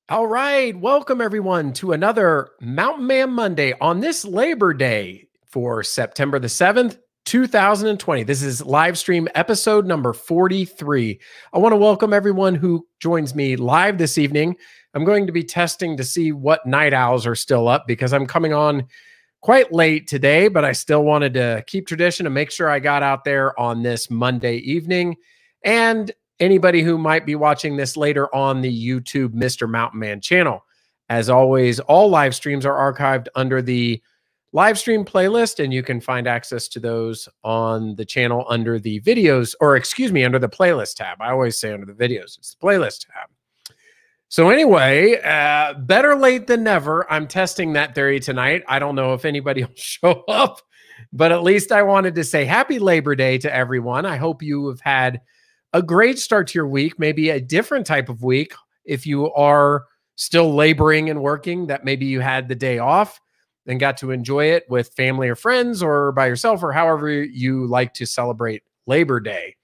All right, welcome everyone to another Mountain Man Monday on this Labor Day for September the 7th, 2020. This is live stream episode number 43. I want to welcome everyone who joins me live this evening. I'm going to be testing to see what night owls are still up because I'm coming on quite late today, but I still wanted to keep tradition and make sure I got out there on this Monday evening. And anybody who might be watching this later on the YouTube Mr. Mountain Man channel. As always, all live streams are archived under the live stream playlist, and you can find access to those on the channel under the videos, or excuse me, under the playlist tab. I always say under the videos. It's the playlist tab. So anyway, better late than never. I'm testing that theory tonight. I don't know if anybody will show up, but at least I wanted to say happy Labor Day to everyone. I hope you have had a great start to your week, maybe a different type of week. If you are still laboring and working, that maybe you had the day off and got to enjoy it with family or friends or by yourself or however you like to celebrate Labor Day.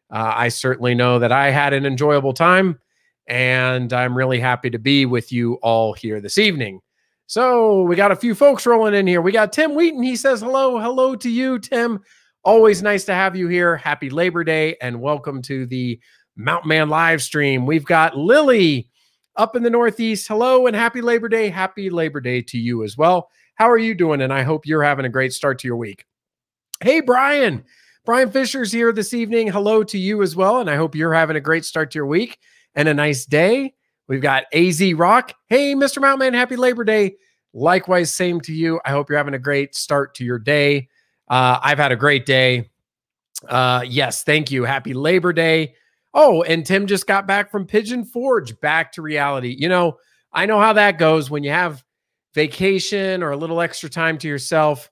I certainly know that I had an enjoyable time, and I'm really happy to be with you all here this evening. So we got a few folks rolling in here. We got Tim Wheaton. He says hello. Hello to you, Tim. Always nice to have you here. Happy Labor Day and welcome to the Mountain Man live stream. We've got Lily up in the Northeast. Hello and happy Labor Day. Happy Labor Day to you as well. How are you doing? And I hope you're having a great start to your week. Hey, Brian. Brian Fisher's here this evening. Hello to you as well. And I hope you're having a great start to your week and a nice day. We've got AZ Rock. Hey, Mr. Mountain Man, happy Labor Day. Likewise, same to you. I hope you're having a great start to your day. I've had a great day. Yes, thank you. Happy Labor Day. Oh, and Tim just got back from Pigeon Forge, back to reality. You know, I know how that goes when you have vacation or a little extra time to yourself.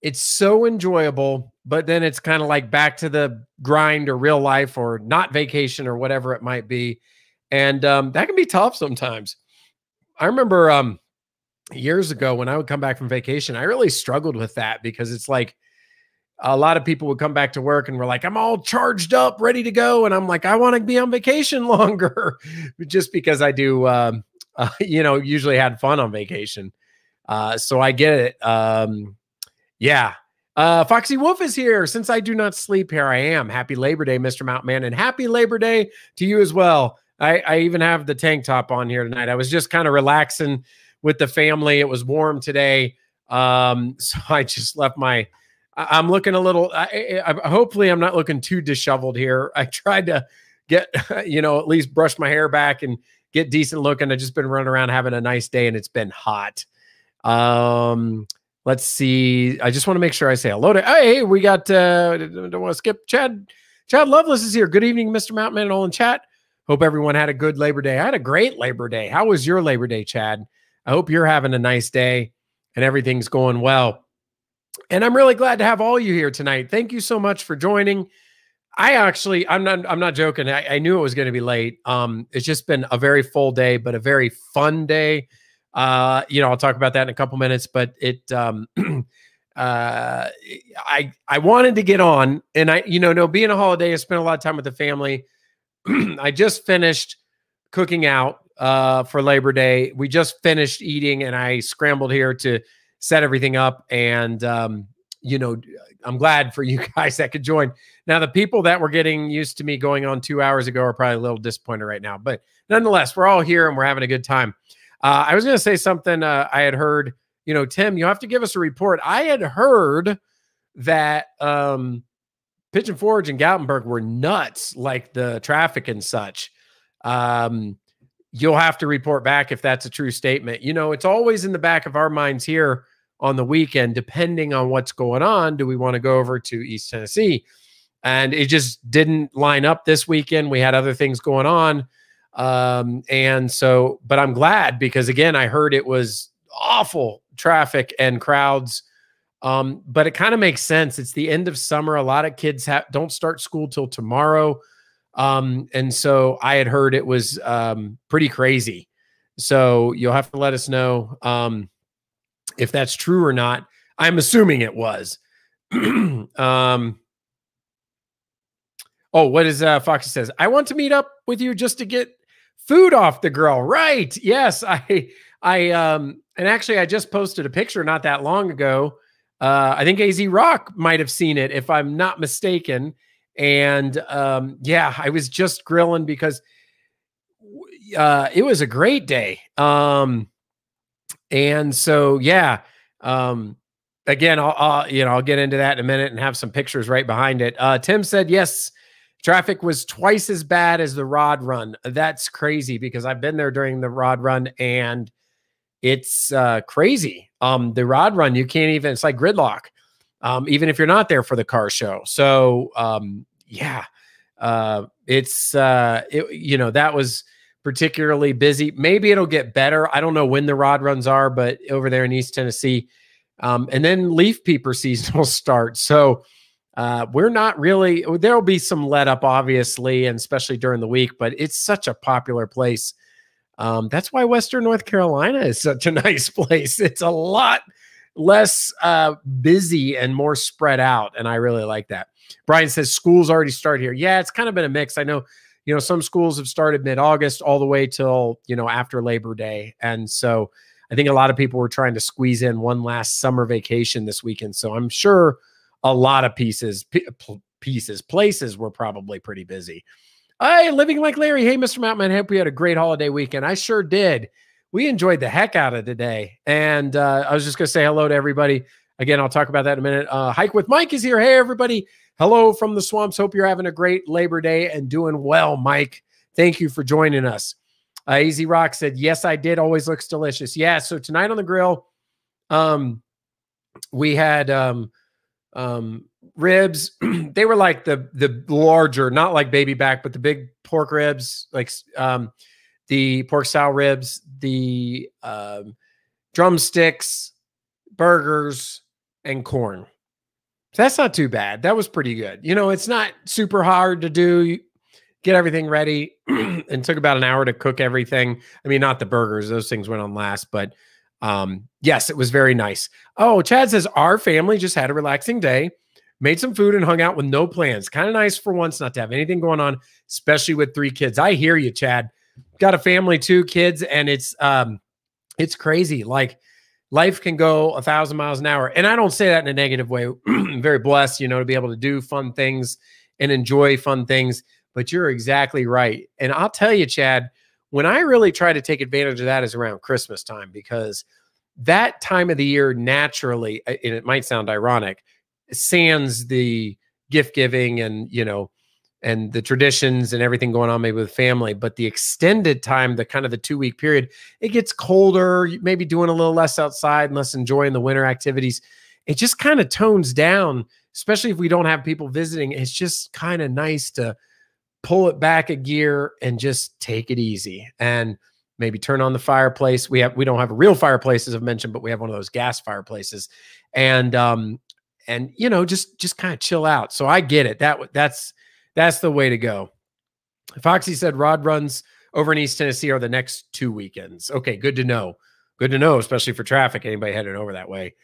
It's so enjoyable, but then it's kind of like back to the grind or real life or not vacation or whatever it might be. And that can be tough sometimes. I remember years ago when I would come back from vacation, I really struggled with that because it's like a lot of people would come back to work and were like, I'm all charged up, ready to go. And I'm like, I want to be on vacation longer just because I do, usually had fun on vacation. So I get it. Yeah. Foxy Wolf is here. Since I do not sleep, here I am. Happy Labor Day, Mr. Mountain Man, and happy Labor Day to you as well. I even have the tank top on here tonight. I was just kind of relaxing with the family. It was warm today. So I just left I'm looking a little, hopefully I'm not looking too disheveled here. I tried to get, at least brush my hair back and get decent looking. I've just been running around having a nice day and it's been hot. Let's see. I just want to make sure I say hello to, hey, we got, don't want to skip Chad Loveless is here. Good evening, Mr. Mountain Man and all in chat. Hope everyone had a good Labor Day. I had a great Labor Day. How was your Labor Day, Chad? I hope you're having a nice day and everything's going well. And I'm really glad to have all you here tonight. Thank you so much for joining. I'm not joking. I knew it was going to be late. It's just been a very full day, but a very fun day. I'll talk about that in a couple minutes, but I wanted to get on and being a holiday, I spent a lot of time with the family. I just finished cooking out for Labor Day. We just finished eating and I scrambled here to set everything up. And, I'm glad for you guys that could join. Now, the people that were getting used to me going on 2 hours ago are probably a little disappointed right now, but nonetheless, we're all here and we're having a good time. I was going to say something I had heard, Tim, you have to give us a report. I had heard that Pigeon Forge and Gatlinburg were nuts, like the traffic and such. You'll have to report back if that's a true statement. It's always in the back of our minds here on the weekend, depending on what's going on. Do we want to go over to East Tennessee? And it just didn't line up this weekend. We had other things going on. But I'm glad because again, I heard it was awful traffic and crowds. But it kind of makes sense. It's the end of summer. A lot of kids don't start school till tomorrow. And so I had heard it was pretty crazy. So you'll have to let us know if that's true or not. I'm assuming it was. Oh, what is Foxy says? I want to meet up with you just to get Food off the grill. Right. Yes. And actually I just posted a picture not that long ago. I think AZ Rock might have seen it if I'm not mistaken. And yeah, I was just grilling because it was a great day. And so, yeah, again, I'll get into that in a minute and have some pictures right behind it. Tim said, yes, traffic was twice as bad as the rod run. That's crazy because I've been there during the rod run and it's crazy. The rod run, you can't even, it's like gridlock, even if you're not there for the car show. So, yeah, that was particularly busy. Maybe it'll get better. I don't know when the rod runs are, but over there in East Tennessee, and then leaf peeper season will start. So we're not really, there'll be some let up, obviously, and especially during the week, but it's such a popular place. That's why Western North Carolina is such a nice place. It's a lot less busy and more spread out, and I really like that. Brian says schools already start here. Yeah, it's kind of been a mix. I know, some schools have started mid-August all the way till, after Labor Day. And so I think a lot of people were trying to squeeze in one last summer vacation this weekend. So I'm sure a lot of places were probably pretty busy. Hey, Living Like Larry. Hey, Mr. Mountain, I hope you had a great holiday weekend. I sure did. We enjoyed the heck out of today. And I was just going to say hello to everybody. Again, I'll talk about that in a minute. Hike with Mike is here. Hey, everybody. Hello from the swamps. Hope you're having a great Labor Day and doing well, Mike. Thank you for joining us. Easy Rock said, yes, I did. Always looks delicious. Yeah, so tonight on the grill, we had ribs. They were like the larger, not like baby back, but the big pork ribs, like the pork style ribs, the drumsticks, burgers, and corn. So that's not too bad. That was pretty good. It's not super hard to do. You get everything ready and took about an hour to cook everything. I mean, not the burgers. Those things went on last, but yes, it was very nice. Oh, Chad says, our family just had a relaxing day, made some food and hung out with no plans. Kind of nice for once not to have anything going on, especially with 3 kids. I hear you, Chad. Got a family, 2 kids, and it's crazy. Like, life can go 1,000 miles an hour. And I don't say that in a negative way. I'm very blessed, to be able to do fun things and enjoy fun things. But you're exactly right. And I'll tell you, Chad, when I really try to take advantage of that is around Christmas time, because that time of the year naturally, and it might sound ironic, sans the gift giving and, and the traditions and everything going on maybe with family, but the extended time, the kind of the 2-week period, it gets colder, maybe doing a little less outside and less enjoying the winter activities. It just kind of tones down, especially if we don't have people visiting. It's just kind of nice to pull it back a gear and just take it easy and maybe turn on the fireplace. We don't have a real fireplace, as I've mentioned, but we have one of those gas fireplaces, and just kind of chill out. So I get it. That's the way to go. Foxy said rod runs over in East Tennessee are the next 2 weekends. Okay, good to know. Good to know, especially for traffic, anybody headed over that way.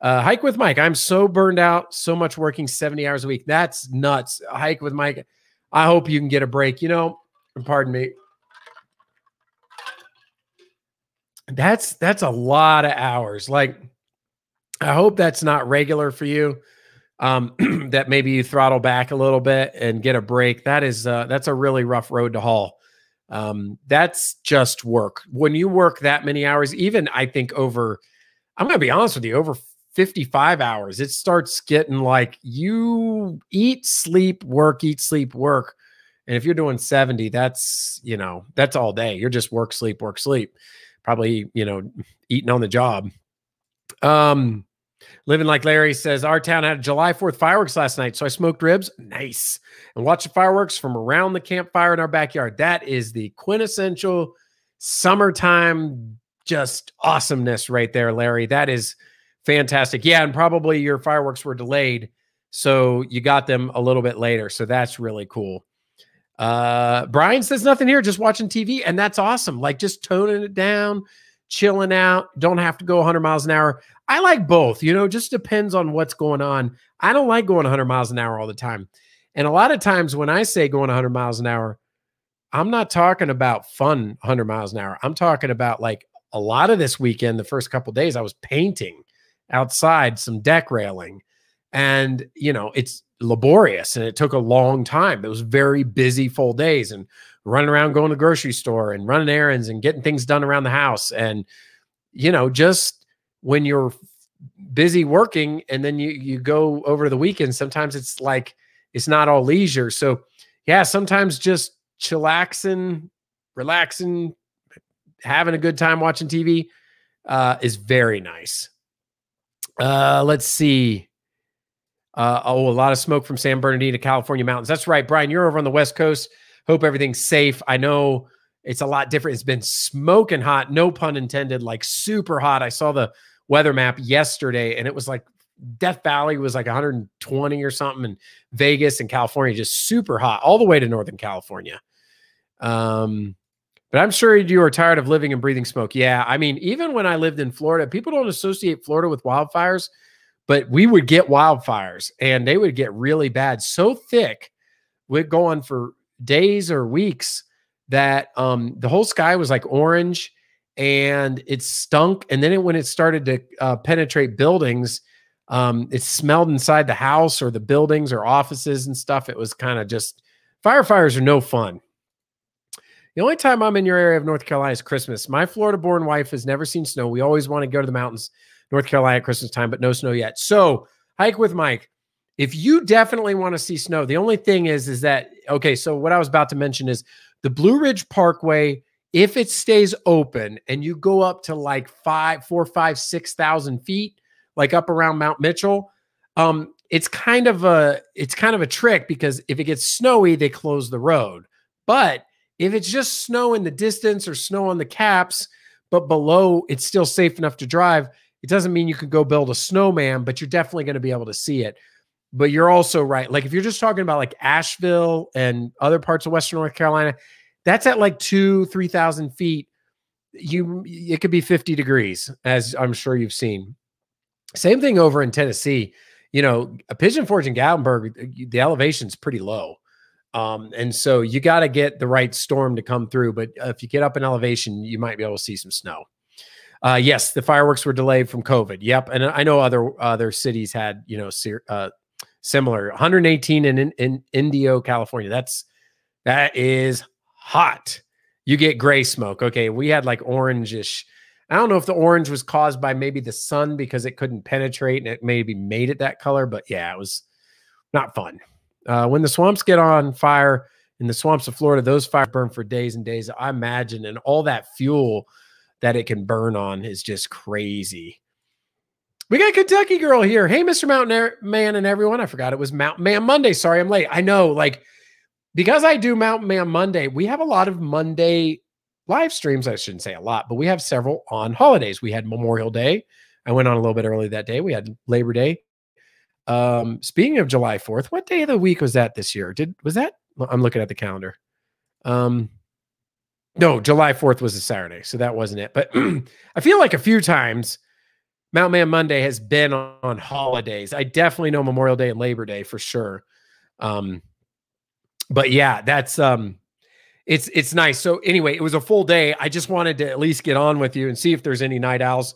Hike with Mike. I'm so burned out, so much working 70 hours a week. That's nuts. Hike with Mike. I hope you can get a break. Pardon me. That's a lot of hours. Like, I hope that's not regular for you. That maybe you throttle back a little bit and get a break. That's a really rough road to haul. That's just work. When you work that many hours, even I think I'm going to be honest with you, over 55 hours, it starts getting like you eat, sleep, work, eat, sleep, work. And if you're doing 70, that's all day. You're just work, sleep, probably, eating on the job. Living Like Larry says, our town had a July 4th fireworks last night, so I smoked ribs. Nice. And watched the fireworks from around the campfire in our backyard. That is the quintessential summertime just awesomeness right there, Larry. That is fantastic. Yeah, and probably your fireworks were delayed, so you got them a little bit later. So that's really cool. Brian says nothing here, just watching TV, and that's awesome. Like, just toning it down, chilling out. Don't have to go 100 miles an hour. I like both, just depends on what's going on. I don't like going 100 miles an hour all the time. And a lot of times when I say going 100 miles an hour, I'm not talking about fun 100 miles an hour. I'm talking about like a lot of this weekend, the first couple of days, I was painting outside some deck railing. And, you know, it's laborious and it took a long time. It was very busy, full days, and running around going to the grocery store and running errands and getting things done around the house. And, you know, just when you're busy working and then you go over the weekend, sometimes it's like, it's not all leisure. So yeah, sometimes just chillaxing, relaxing, having a good time watching TV is very nice. Let's see. Oh, a lot of smoke from San Bernardino, California mountains. That's right, Brian. You're over on the West Coast. Hope everything's safe. I know it's a lot different. It's been smoking hot, no pun intended, like super hot. I saw the weather map yesterday, and it was like Death Valley was like 120 or something, and Vegas and California just super hot, all the way to Northern California. But I'm sure you are tired of living and breathing smoke. Yeah, I mean, even when I lived in Florida, people don't associate Florida with wildfires, but we would get wildfires, and they would get really bad, so thick, we'd go on for days or weeks that the whole sky was like orange, and it stunk. And then when it started to penetrate buildings, it smelled inside the house or the buildings or offices and stuff. It was kind of just, firefighters are no fun. The only time I'm in your area of North Carolina is Christmas. My Florida-born wife has never seen snow. We always want to go to the mountains, North Carolina at Christmas time, but no snow yet. So Hike with Mike, if you definitely want to see snow, the only thing is that, okay, so what I was about to mention is the Blue Ridge Parkway, if it stays open and you go up to like 4, 5, 6,000 feet, like up around Mount Mitchell, it's kind of a trick, because if it gets snowy, they close the road. But if it's just snow in the distance or snow on the caps, but below it's still safe enough to drive, it doesn't mean you can go build a snowman, but you're definitely going to be able to see it. But you're also right. Like if you're just talking about like Asheville and other parts of Western North Carolina, that's at like 2,000, 3,000 feet. It could be 50 degrees, as I'm sure you've seen. Same thing over in Tennessee. You know, a Pigeon Forge and Gatlinburg, the elevation's pretty low. And so you got to get the right storm to come through. But if you get up in elevation, you might be able to see some snow. Yes, the fireworks were delayed from COVID. Yep. And I know other cities had, you know, similar. 118 in Indio, California. That is hot. You get gray smoke. Okay. We had like orangish. I don't know if the orange was caused by maybe the sun because it couldn't penetrate and it maybe made it that color, but yeah, it was not fun. When the swamps get on fire in the swamps of Florida, those fires burn for days and days, I imagine. And all that fuel that it can burn on is just crazy. We got Kentucky Girl here. Hey, Mr. Mountain Man and everyone. I forgot it was Mountain Man Monday. Sorry, I'm late. I know, like, because I do Mountain Man Monday, we have a lot of Monday live streams. I shouldn't say a lot, but we have several on holidays. We had Memorial Day. I went on a little bit early that day. We had Labor Day. Speaking of July 4th, what day of the week was that this year? Was that? I'm looking at the calendar. No, July 4th was a Saturday, so that wasn't it. But I feel like a few times Mountain Man Monday has been on holidays. I definitely know Memorial Day and Labor Day for sure. But yeah, that's it's nice. So anyway, it was a full day. I just wanted to at least get on with you and see if there's any night owls.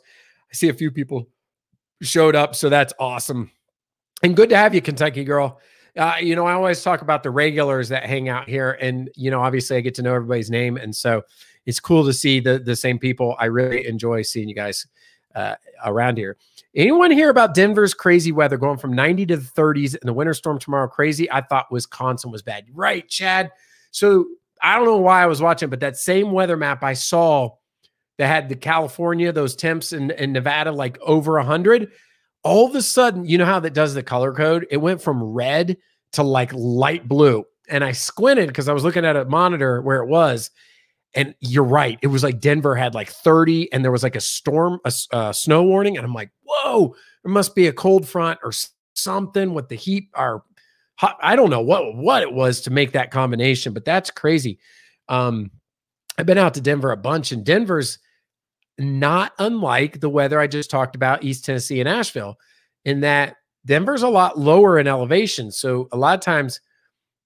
I see a few people showed up, so that's awesome. And good to have you, Kentucky Girl. You know, I always talk about the regulars that hang out here, and, you know, obviously I get to know everybody's name. And so it's cool to see the same people. I really enjoy seeing you guys around here. Anyone hear about Denver's crazy weather going from 90 to the 30s and the winter storm tomorrow? Crazy. I thought Wisconsin was bad. Right, Chad. So I don't know why I was watching, but that same weather map I saw that had the California, those temps in Nevada, like over 100. All of a sudden, you know how that does the color code? It went from red to like light blue. And I squinted because I was looking at a monitor where it was. And you're right. It was like Denver had like 30 and there was like a storm, a snow warning. And I'm like, whoa, there must be a cold front or something with the heat or hot. I don't know what it was to make that combination, but that's crazy. I've been out to Denver a bunch, and Denver's not unlike the weather I just talked about, East Tennessee and Asheville, in that Denver's a lot lower in elevation. So a lot of times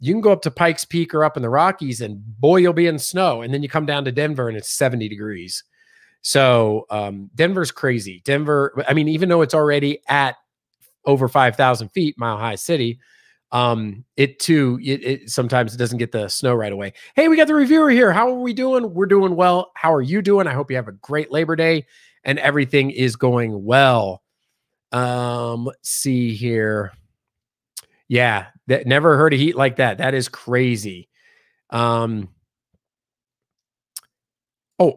you can go up to Pikes Peak or up in the Rockies and boy, you'll be in snow. And then you come down to Denver and it's 70 degrees. So Denver's crazy. Denver, I mean, even though it's already at over 5,000 feet, Mile High City, it sometimes it doesn't get the snow right away. Hey, we got the reviewer here. How are we doing? We're doing well. How are you doing? I hope you have a great Labor Day and everything is going well. Let's see here. Yeah, that never heard of heat like that. That is crazy. Oh,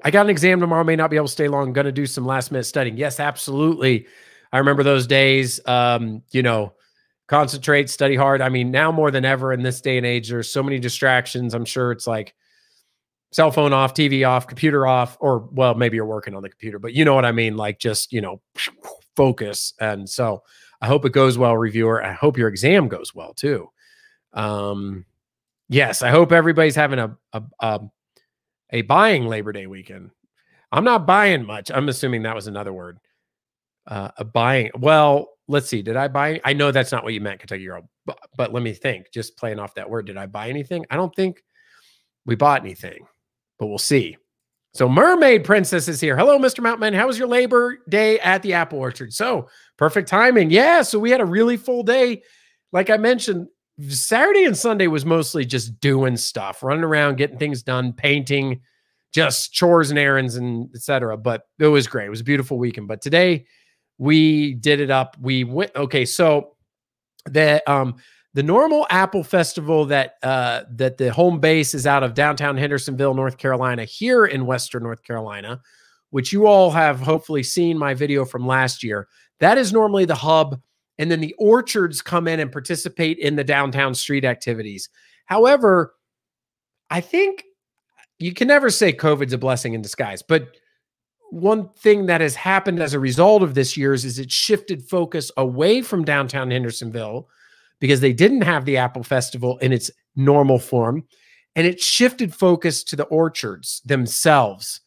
I got an exam tomorrow. May not be able to stay long. Going to do some last minute studying. Yes, absolutely. I remember those days. You know, concentrate, study hard. I mean, now more than ever in this day and age, there's so many distractions. I'm sure it's like cell phone off, TV off, computer off, or well, maybe you're working on the computer, but you know what I mean? Like just, you know, focus. And so I hope it goes well, reviewer. I hope your exam goes well too. Yes, I hope everybody's having a buying Labor Day weekend. I'm not buying much. I'm assuming that was another word. A buying. Well, let's see. Did I buy? I know that's not what you meant, Kentucky Girl. But let me think. Just playing off that word. Did I buy anything? I don't think we bought anything, but we'll see. So Mermaid Princess is here. Hello, Mr. Mountain. How was your Labor Day at the Apple Orchard? So perfect timing. Yeah. So we had a really full day. Like I mentioned, Saturday and Sunday was mostly just doing stuff, running around, getting things done, painting, just chores and errands and etc. But it was great. It was a beautiful weekend. But today we did it up. We went, okay. So the normal Apple Festival that the home base is out of downtown Hendersonville, North Carolina, here in Western North Carolina, which you all have hopefully seen my video from last year. That is normally the hub. And then the orchards come in and participate in the downtown street activities. However, I think you can never say COVID's a blessing in disguise, but one thing that has happened as a result of this year's is it shifted focus away from downtown Hendersonville because they didn't have the Apple Festival in its normal form, and it shifted focus to the orchards themselves.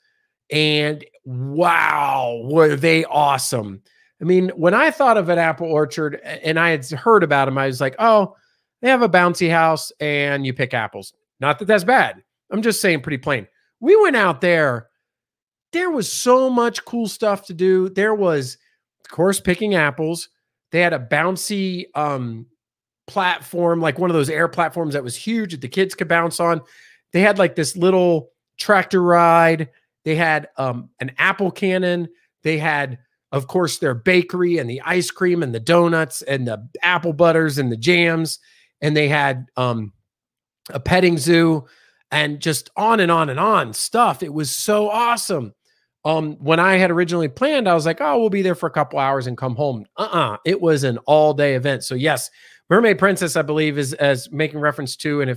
And wow, were they awesome. I mean, when I thought of an apple orchard and I had heard about them, I was like, oh, they have a bouncy house and you pick apples. Not that that's bad. I'm just saying pretty plain. We went out there. There was so much cool stuff to do. There was, of course, picking apples. They had a bouncy platform, like one of those air platforms that was huge that the kids could bounce on. They had like this little tractor ride. They had an apple cannon. They had, of course, their bakery and the ice cream and the donuts and the apple butters and the jams. And they had a petting zoo and just on and on and on stuff. It was so awesome. When I had originally planned, I was like, oh, we'll be there for a couple hours and come home. It was an all-day event. So yes, Mermaid Princess, I believe, is as making reference to, and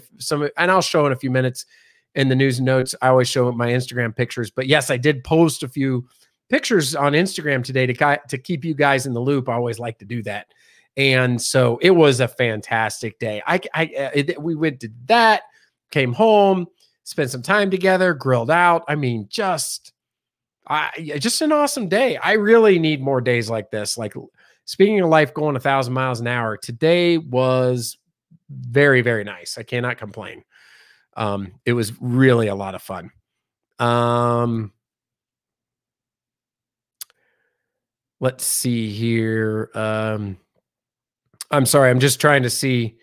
I'll show in a few minutes in the news and notes. I always show my Instagram pictures, but yes, I did post a few pictures on Instagram today to keep you guys in the loop. I always like to do that. And so it was a fantastic day. We went to that, came home, spent some time together, grilled out. I mean, just an awesome day. I really need more days like this. Like speaking of life going 1,000 miles an hour, today was very, very nice. I cannot complain. It was really a lot of fun. Let's see here. I'm sorry. I'm just trying to see.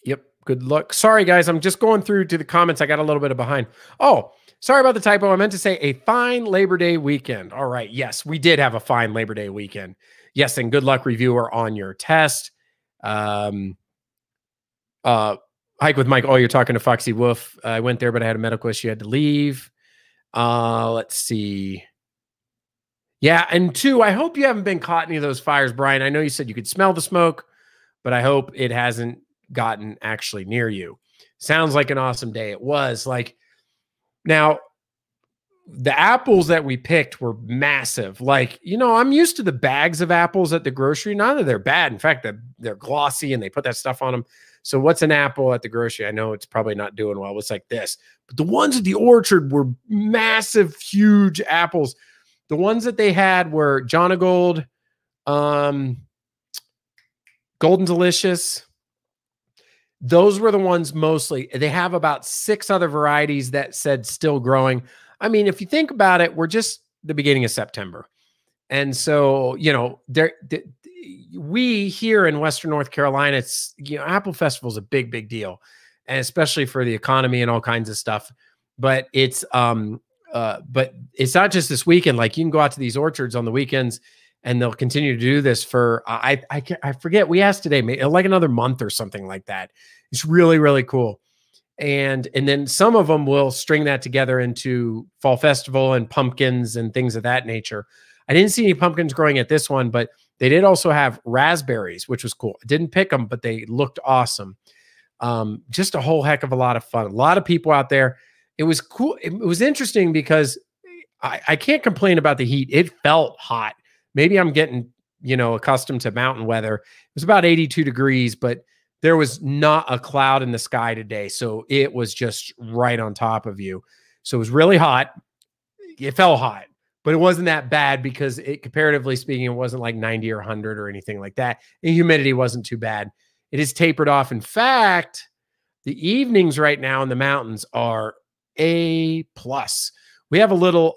Yep. Good luck. Sorry, guys. I'm just going through to the comments. I got a little bit of behind. Oh, sorry about the typo. I meant to say a fine Labor Day weekend. All right. Yes, we did have a fine Labor Day weekend. Yes. And good luck, reviewer, on your test. Hike with Mike. Oh, you're talking to Foxy Wolf. I went there, but I had a medical issue. I had to leave. Let's see. Yeah. And two, I hope you haven't been caught in any of those fires, Brian. I know you said you could smell the smoke, but I hope it hasn't gotten actually near you. Sounds like an awesome day. It was. Like, now the apples that we picked were massive. Like, you know, I'm used to the bags of apples at the grocery. None of they're bad. In fact, they're glossy and they put that stuff on them. So what's an apple at the grocery? I know it's probably not doing well. It's like this, but the ones at the orchard were massive, huge apples. The ones that they had were Jonna Gold, Golden Delicious. Those were the ones mostly. They have about 6 other varieties that said still growing. I mean, if you think about it, we're just the beginning of September. And so, you know, we here in Western North Carolina, it's, you know, Apple Festival is a big, big deal, and especially for the economy and all kinds of stuff. But it's not just this weekend. Like, you can go out to these orchards on the weekends, and they'll continue to do this for I forget. We asked today, like another month or something like that. It's really, really cool. And then some of them will string that together into Fall Festival and pumpkins and things of that nature. I didn't see any pumpkins growing at this one, but they did also have raspberries, which was cool. I didn't pick them, but they looked awesome. Just a whole heck of a lot of fun. A lot of people out there. It was cool. It was interesting because I can't complain about the heat. It felt hot. Maybe I'm getting, you know, accustomed to mountain weather. It was about 82 degrees, but there was not a cloud in the sky today. So it was just right on top of you. So it was really hot. It felt hot, but it wasn't that bad because comparatively speaking, it wasn't like 90 or 100 or anything like that. And humidity wasn't too bad. It is tapered off. In fact, the evenings right now in the mountains are A+. We have a little,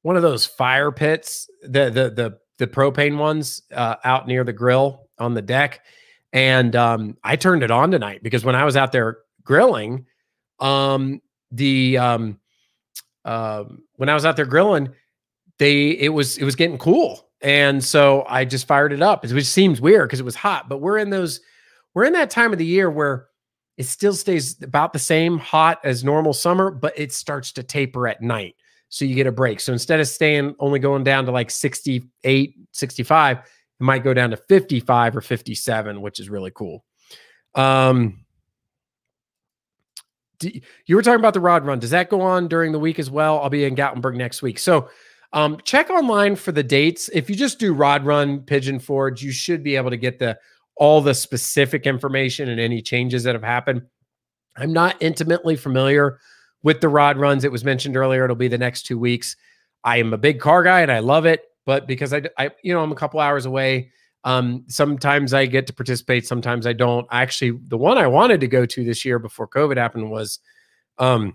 one of those fire pits, the propane ones out near the grill on the deck. And I turned it on tonight because when I was out there grilling, when I was out there grilling, it was getting cool. And so I just fired it up, which seems weird because it was hot, but we're in that time of the year where it still stays about the same hot as normal summer, but it starts to taper at night. So you get a break. So instead of only going down to like 68, 65, it might go down to 55 or 57, which is really cool. You were talking about the rod run. Does that go on during the week as well? I'll be in Gatlinburg next week. So check online for the dates. If you just do rod run, Pigeon Forge, you should be able to get all the specific information and any changes that have happened. I'm not intimately familiar with the rod runs. It was mentioned earlier, it'll be the next 2 weeks. I am a big car guy and I love it, but because I'm a couple hours away, sometimes I get to participate, sometimes I don't. Actually, the one I wanted to go to this year before COVID happened was, I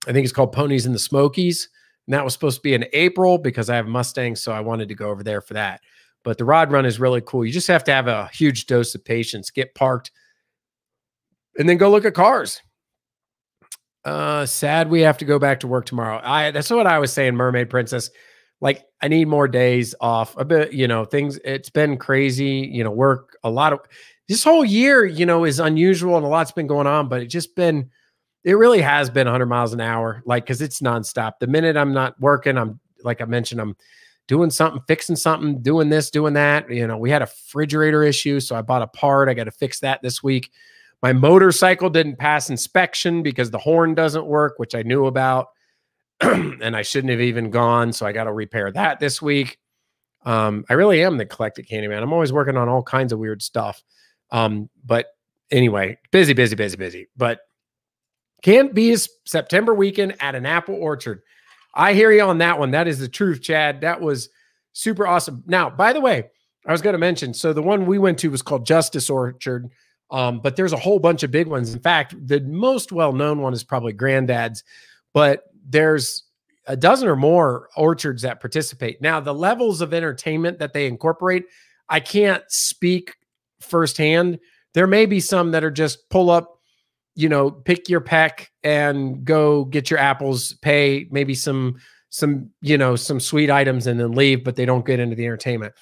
think it's called Ponies in the Smokies. And that was supposed to be in April because I have Mustangs, so I wanted to go over there for that. But the rod run is really cool. You just have to have a huge dose of patience, get parked, and then go look at cars. Sad we have to go back to work tomorrow. That's what I was saying, Mermaid Princess. Like, I need more days off. A bit, it's been crazy, work a lot of this whole year, is unusual and a lot's been going on, but it really has been 100 miles an hour, like, cause it's nonstop. The minute I'm not working, like I mentioned, I'm doing something, fixing something, doing this, doing that. We had a refrigerator issue, so I bought a part. I got to fix that this week. My motorcycle didn't pass inspection because the horn doesn't work, which I knew about. And I shouldn't have even gone. So I got to repair that this week. I really am the eclectic handyman. I'm always working on all kinds of weird stuff. But anyway, busy. But can't be a September weekend at an apple orchard. I hear you on that one. That is the truth, Chad. That was super awesome. Now, by the way, I was going to mention, so the one we went to was called Justice Orchard. But there's a whole bunch of big ones. In fact, the most well-known one is probably Granddad's, but there's a dozen or more orchards that participate. Now, the levels of entertainment that they incorporate, I can't speak firsthand. There may be some that are just pull up, pick your peck and go get your apples, pay maybe some sweet items and then leave, but they don't get into the entertainment.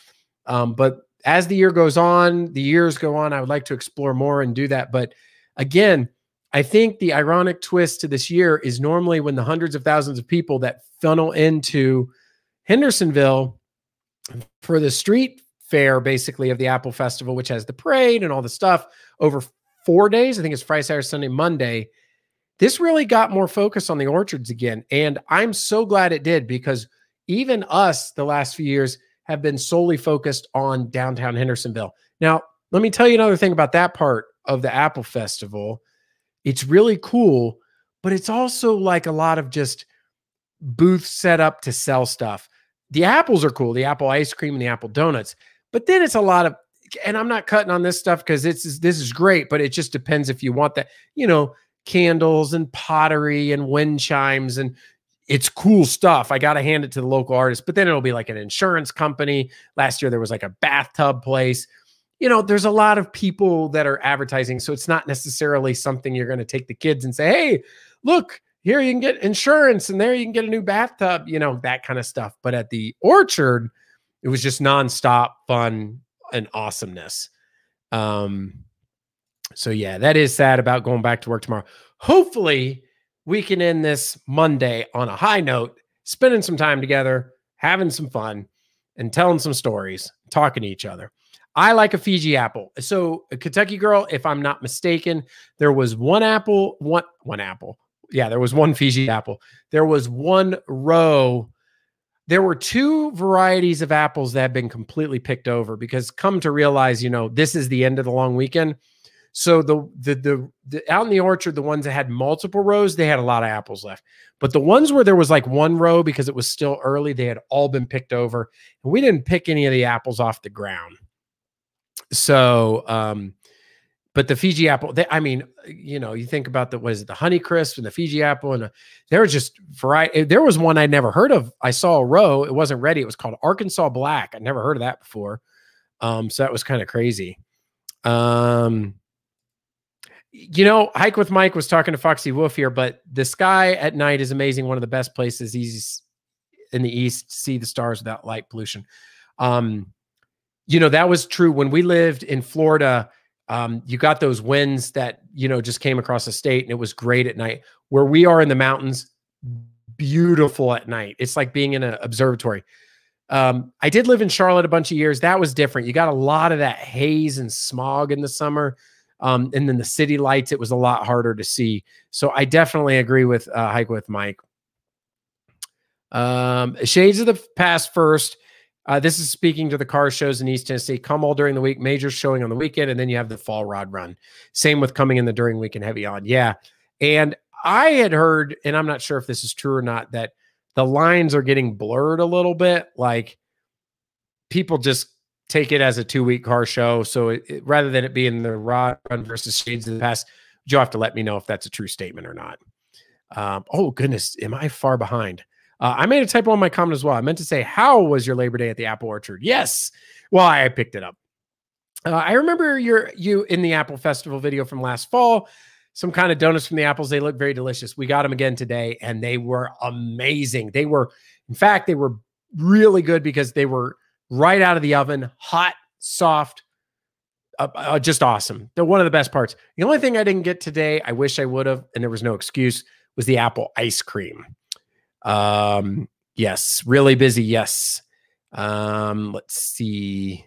But as the years go on, I would like to explore more and do that. But again, I think the ironic twist to this year is normally when the hundreds of thousands of people that funnel into Hendersonville for the street fair, basically, of the Apple Festival, which has the parade and all the stuff over 4 days. I think it's Friday, Saturday, Sunday, Monday. This really got more focus on the orchards again. And I'm so glad it did, because even us the last few years have been solely focused on downtown Hendersonville. Now, let me tell you another thing about that part of the Apple Festival. It's really cool, but it's also like a lot of just booths set up to sell stuff. The apples are cool, the apple ice cream and the apple donuts. But then it's a lot of, and I'm not cutting on this stuff because this is great, but it just depends if you want that, candles and pottery and wind chimes, and it's cool stuff. I got to hand it to the local artist, but then it'll be like an insurance company. Last year there was like a bathtub place. There's a lot of people that are advertising, so it's not necessarily something you're going to take the kids and say, hey, look, here you can get insurance and there you can get a new bathtub, that kind of stuff. But at the orchard, it was just nonstop fun and awesomeness. So yeah, that is sad about going back to work tomorrow. Hopefully we can end this Monday on a high note, spending some time together, having some fun, and telling some stories, talking to each other. I like a Fiji apple. So a Kentucky Girl, if I'm not mistaken, there was one apple, one apple. Yeah, there was one Fiji apple. There was one row. There were two varieties of apples that had been completely picked over because come to realize, this is the end of the long weekend. So the out in the orchard, the ones that had multiple rows, they had a lot of apples left. But the ones where there was like one row because it was still early, they had all been picked over. And we didn't pick any of the apples off the ground. So, but the Fiji apple, you think about the Honeycrisp and the Fiji apple, and there were just variety. There was one I'd never heard of. I saw a row. It wasn't ready. It was called Arkansas Black. I'd never heard of that before. So that was kind of crazy. Hike with Mike was talking to Foxy Wolf here, but the sky at night is amazing. One of the best places in the East to see the stars without light pollution. That was true when we lived in Florida. You got those winds that, just came across the state, and it was great at night. Where we are in the mountains, beautiful at night. It's like being in an observatory. I did live in Charlotte a bunch of years. That was different. You got a lot of that haze and smog in the summer. And then the city lights, it was a lot harder to see. So I definitely agree with Hike with Mike. Shades of the Past first. This is speaking to the car shows in East Tennessee. Come all during the week, major showing on the weekend, and then you have the fall rod run. Same with coming in the during week and heavy on. Yeah. And I had heard, and I'm not sure if this is true or not, that the lines are getting blurred a little bit. Like people just take it as a 2-week car show. So rather than it being the rod run versus Shades of the Past, you'll have to let me know if that's a true statement or not. Oh goodness, am I far behind? I made a typo on my comment as well. I meant to say, how was your Labor Day at the Apple Orchard? Yes. Well, I picked it up. I remember you in the Apple Festival video from last fall, some kind of donuts from the apples. They look very delicious. We got them again today, and they were amazing. In fact, they were really good because they were right out of the oven, hot, soft, just awesome. They're one of the best parts. The only thing I didn't get today, I wish I would have, and there was no excuse, was the apple ice cream. Yes, really busy. Yes. Let's see.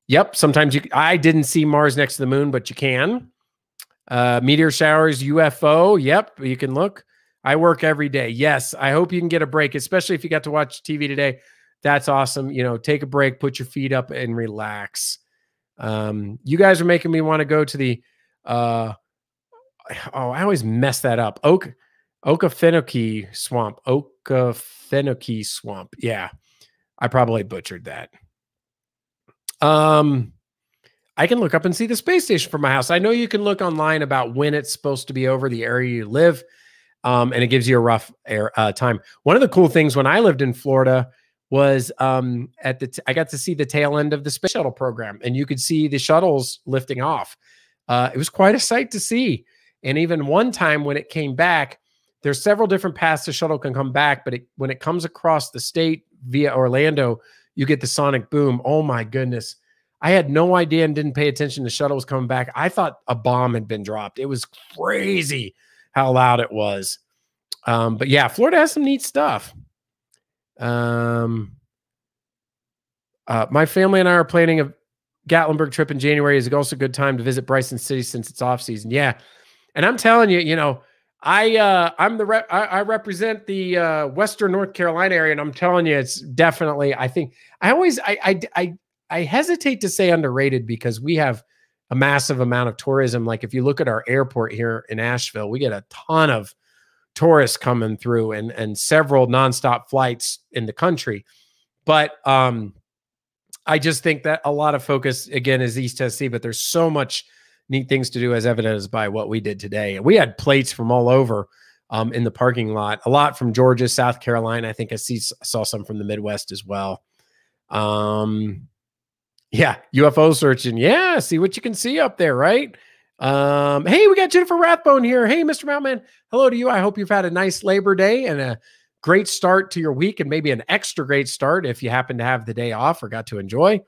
Yep. Sometimes I didn't see Mars next to the moon, but you can. Meteor showers, UFO. Yep. You can look. I work every day. Yes. I hope you can get a break, especially if you got to watch TV today. That's awesome. Take a break, put your feet up and relax. You guys are making me want to go to the, I always mess that up. Okefenokee Swamp. Okefenokee Swamp. Yeah. I probably butchered that. I can look up and see the space station from my house. I know you can look online about when it's supposed to be over the area you live. And it gives you a rough time. One of the cool things when I lived in Florida was I got to see the tail end of the space shuttle program, and you could see the shuttles lifting off. It was quite a sight to see. And even one time when it came back, there's several different paths the shuttle can come back, but when it comes across the state via Orlando, you get the sonic boom. Oh my goodness. I had no idea and didn't pay attention. The shuttle was coming back. I thought a bomb had been dropped. It was crazy how loud it was. But yeah, Florida has some neat stuff. My family and I are planning a Gatlinburg trip in January. Is also a good time to visit Bryson City since it's off season. Yeah. And I'm telling you, I represent the Western North Carolina area, and I'm telling you, it's definitely, I think I hesitate to say underrated because we have a massive amount of tourism. Like if you look at our airport here in Asheville, we get a ton of tourists coming through and several nonstop flights in the country. But I just think that a lot of focus, again, is East Tennessee, but there's so much neat things to do, as evidenced by what we did today. We had plates from all over in the parking lot, a lot from Georgia, South Carolina. I think I saw some from the Midwest as well. Yeah, UFO searching. Yeah, see what you can see up there, right? Hey, we got Jennifer Rathbone here. Hey, Mr. Mountain, hello to you. I hope you've had a nice Labor Day and a great start to your week, and maybe an extra great start if you happen to have the day off or got to enjoy.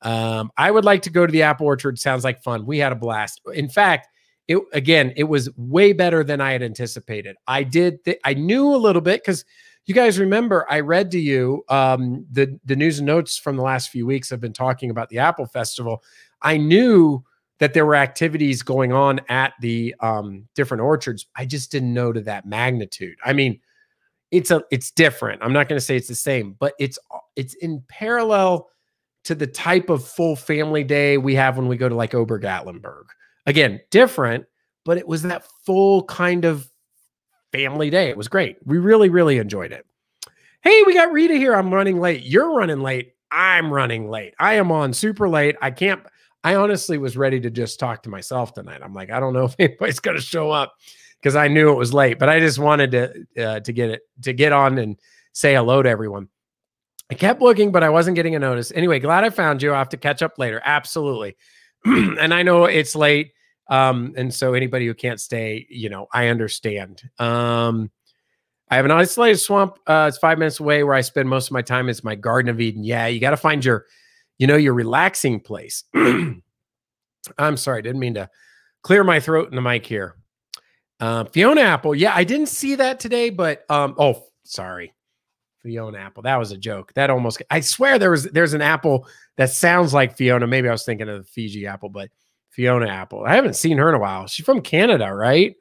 I would like to go to the apple orchard. Sounds like fun. We had a blast. In fact, it was way better than I had anticipated. I knew a little bit because you guys remember I read to you the news and notes from the last few weeks have been talking about the Apple Festival. I knew that there were activities going on at the different orchards. I just didn't know to that magnitude. I mean, it's different. I'm not going to say it's the same, but it's in parallel to the type of full family day we have when we go to like Ober-Gatlinburg. Again, different, but it was that full kind of family day. It was great. We really, really enjoyed it. Hey, we got Rita here. I'm running late. You're running late. I'm running late. I am on super late. I honestly was ready to just talk to myself tonight. I'm like, I don't know if anybody's going to show up because I knew it was late, but I just wanted to get on and say hello to everyone. I kept looking, but I wasn't getting a notice. Anyway, glad I found you. I'll have to catch up later. Absolutely. And I know it's late. And so anybody who can't stay, I understand. I have an isolated swamp. It's 5 minutes away. Where I spend most of my time is my Garden of Eden. Yeah, you got to find your relaxing place. I'm sorry. Didn't mean to clear my throat in the mic here. Fiona Apple. Yeah, I didn't see that today, but oh, sorry. Fiona Apple. That was a joke. That almost, I swear there's an apple that sounds like Fiona. Maybe I was thinking of the Fiji apple, but Fiona Apple. I haven't seen her in a while. She's from Canada, right?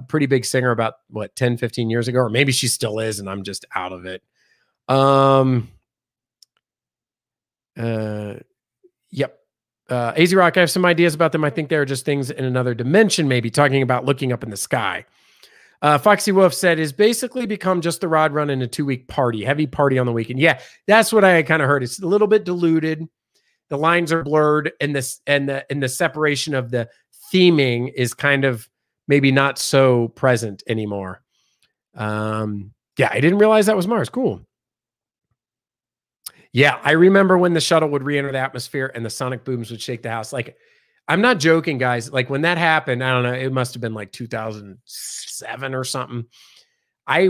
Pretty big singer about 10, 15 years ago, or maybe she still is, and I'm just out of it. Yep. AZ Rock, I have some ideas about them. I think they're just things in another dimension, maybe talking about looking up in the sky. Foxy Wolf said, is basically become just the rod run in a 2-week party, heavy party on the weekend. Yeah, that's what I kind of heard. It's a little bit diluted. The lines are blurred, and the separation of the theming is kind of maybe not so present anymore. Yeah, I didn't realize that was Mars. Cool. Yeah, I remember when the shuttle would re-enter the atmosphere and the sonic booms would shake the house. Like, I'm not joking, guys. Like, when that happened, I don't know, it must have been like 2007 or something. I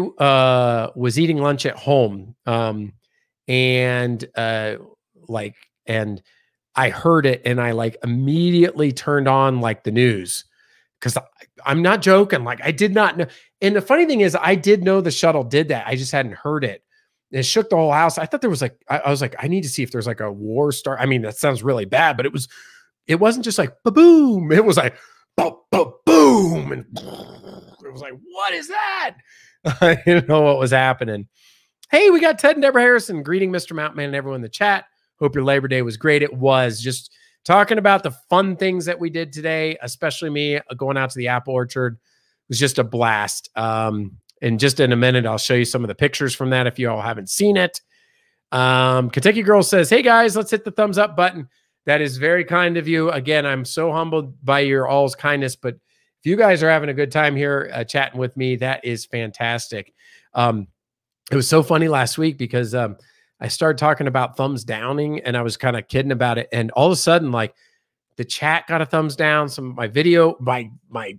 was eating lunch at home, and I heard it, and I like immediately turned on like the news, because I'm not joking. Like, I did not know. And the funny thing is, I did know the shuttle did that. I just hadn't heard it. It shook the whole house. I thought there was like, I was like, I need to see if there's like a war start. I mean, that sounds really bad, but it wasn't just like ba-boom. It was like ba-ba-boom. And it was like, what is that? I didn't know what was happening. Hey, we got Ted and Deborah Harrison. Greeting Mr. Mountain and everyone in the chat. Hope your Labor Day was great. It was. Just talking about the fun things that we did today, especially me going out to the apple orchard. It was just a blast. And just in a minute, I'll show you some of the pictures from that if you all haven't seen it. Kentucky Girl says, hey, guys, let's hit the thumbs up button. That is very kind of you. Again, I'm so humbled by your all's kindness. But if you guys are having a good time here chatting with me, that is fantastic. It was so funny last week because I started talking about thumbs downing, and I was kind of kidding about it. And all of a sudden, like, the chat got a thumbs down. Some of my video, my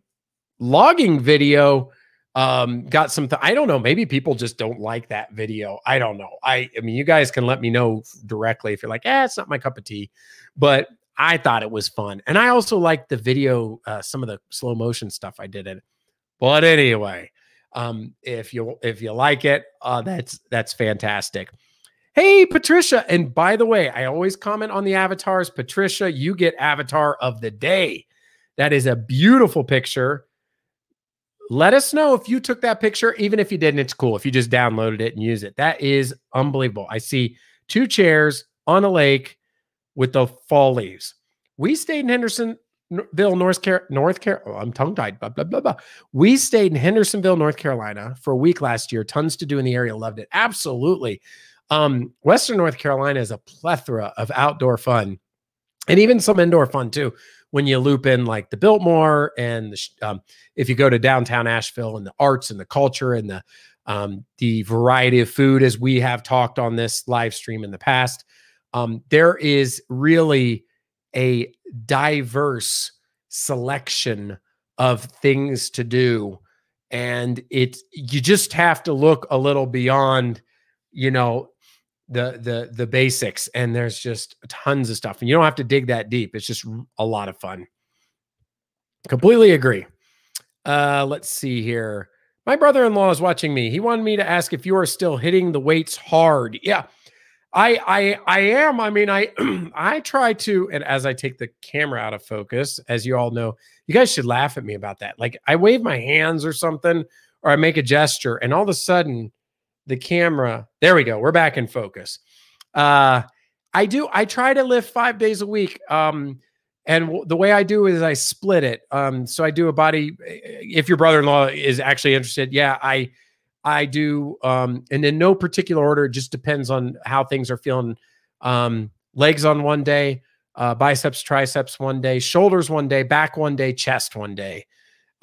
logging video got some, I don't know, maybe people just don't like that video. I don't know. I mean, you guys can let me know directly if you're like, it's not my cup of tea, but I thought it was fun. And I also liked the video, some of the slow motion stuff I did in it. But anyway, if you like it, that's fantastic. Hey, Patricia. And by the way, I always comment on the avatars. Patricia, you get avatar of the day. That is a beautiful picture. Let us know if you took that picture. Even if you didn't, it's cool. If you just downloaded it and use it, that is unbelievable. I see 2 chairs on a lake with the fall leaves. We stayed in Henderson North Carolina. Oh, I'm tongue tied. Blah, blah, blah, blah. We stayed in Hendersonville, North Carolina for a week last year. Tons to do in the area. Loved it. Absolutely. Western North Carolina is a plethora of outdoor fun and even some indoor fun too. When you loop in like the Biltmore and if you go to downtown Asheville and the arts and the culture and the variety of food, as we have talked on this live stream in the past, there is really a diverse selection of things to do. And you just have to look a little beyond, you know, the basics, and there's just tons of stuff, and you don't have to dig that deep. It's just a lot of fun. Completely agree. Let's see here. My brother-in-law is watching me. He wanted me to ask if you are still hitting the weights hard. Yeah, I am. I mean, I try to, and as I take the camera out of focus, as you all know, you guys should laugh at me about that. Like I wave my hands or something, or I make a gesture, and all of a sudden the camera, there we go. We're back in focus. I try to lift 5 days a week. And the way I do is I split it. So I do a body, if your brother-in-law is actually interested. Yeah, I do, and in no particular order, it just depends on how things are feeling. Legs on one day, biceps, triceps one day, shoulders one day, back one day, chest one day.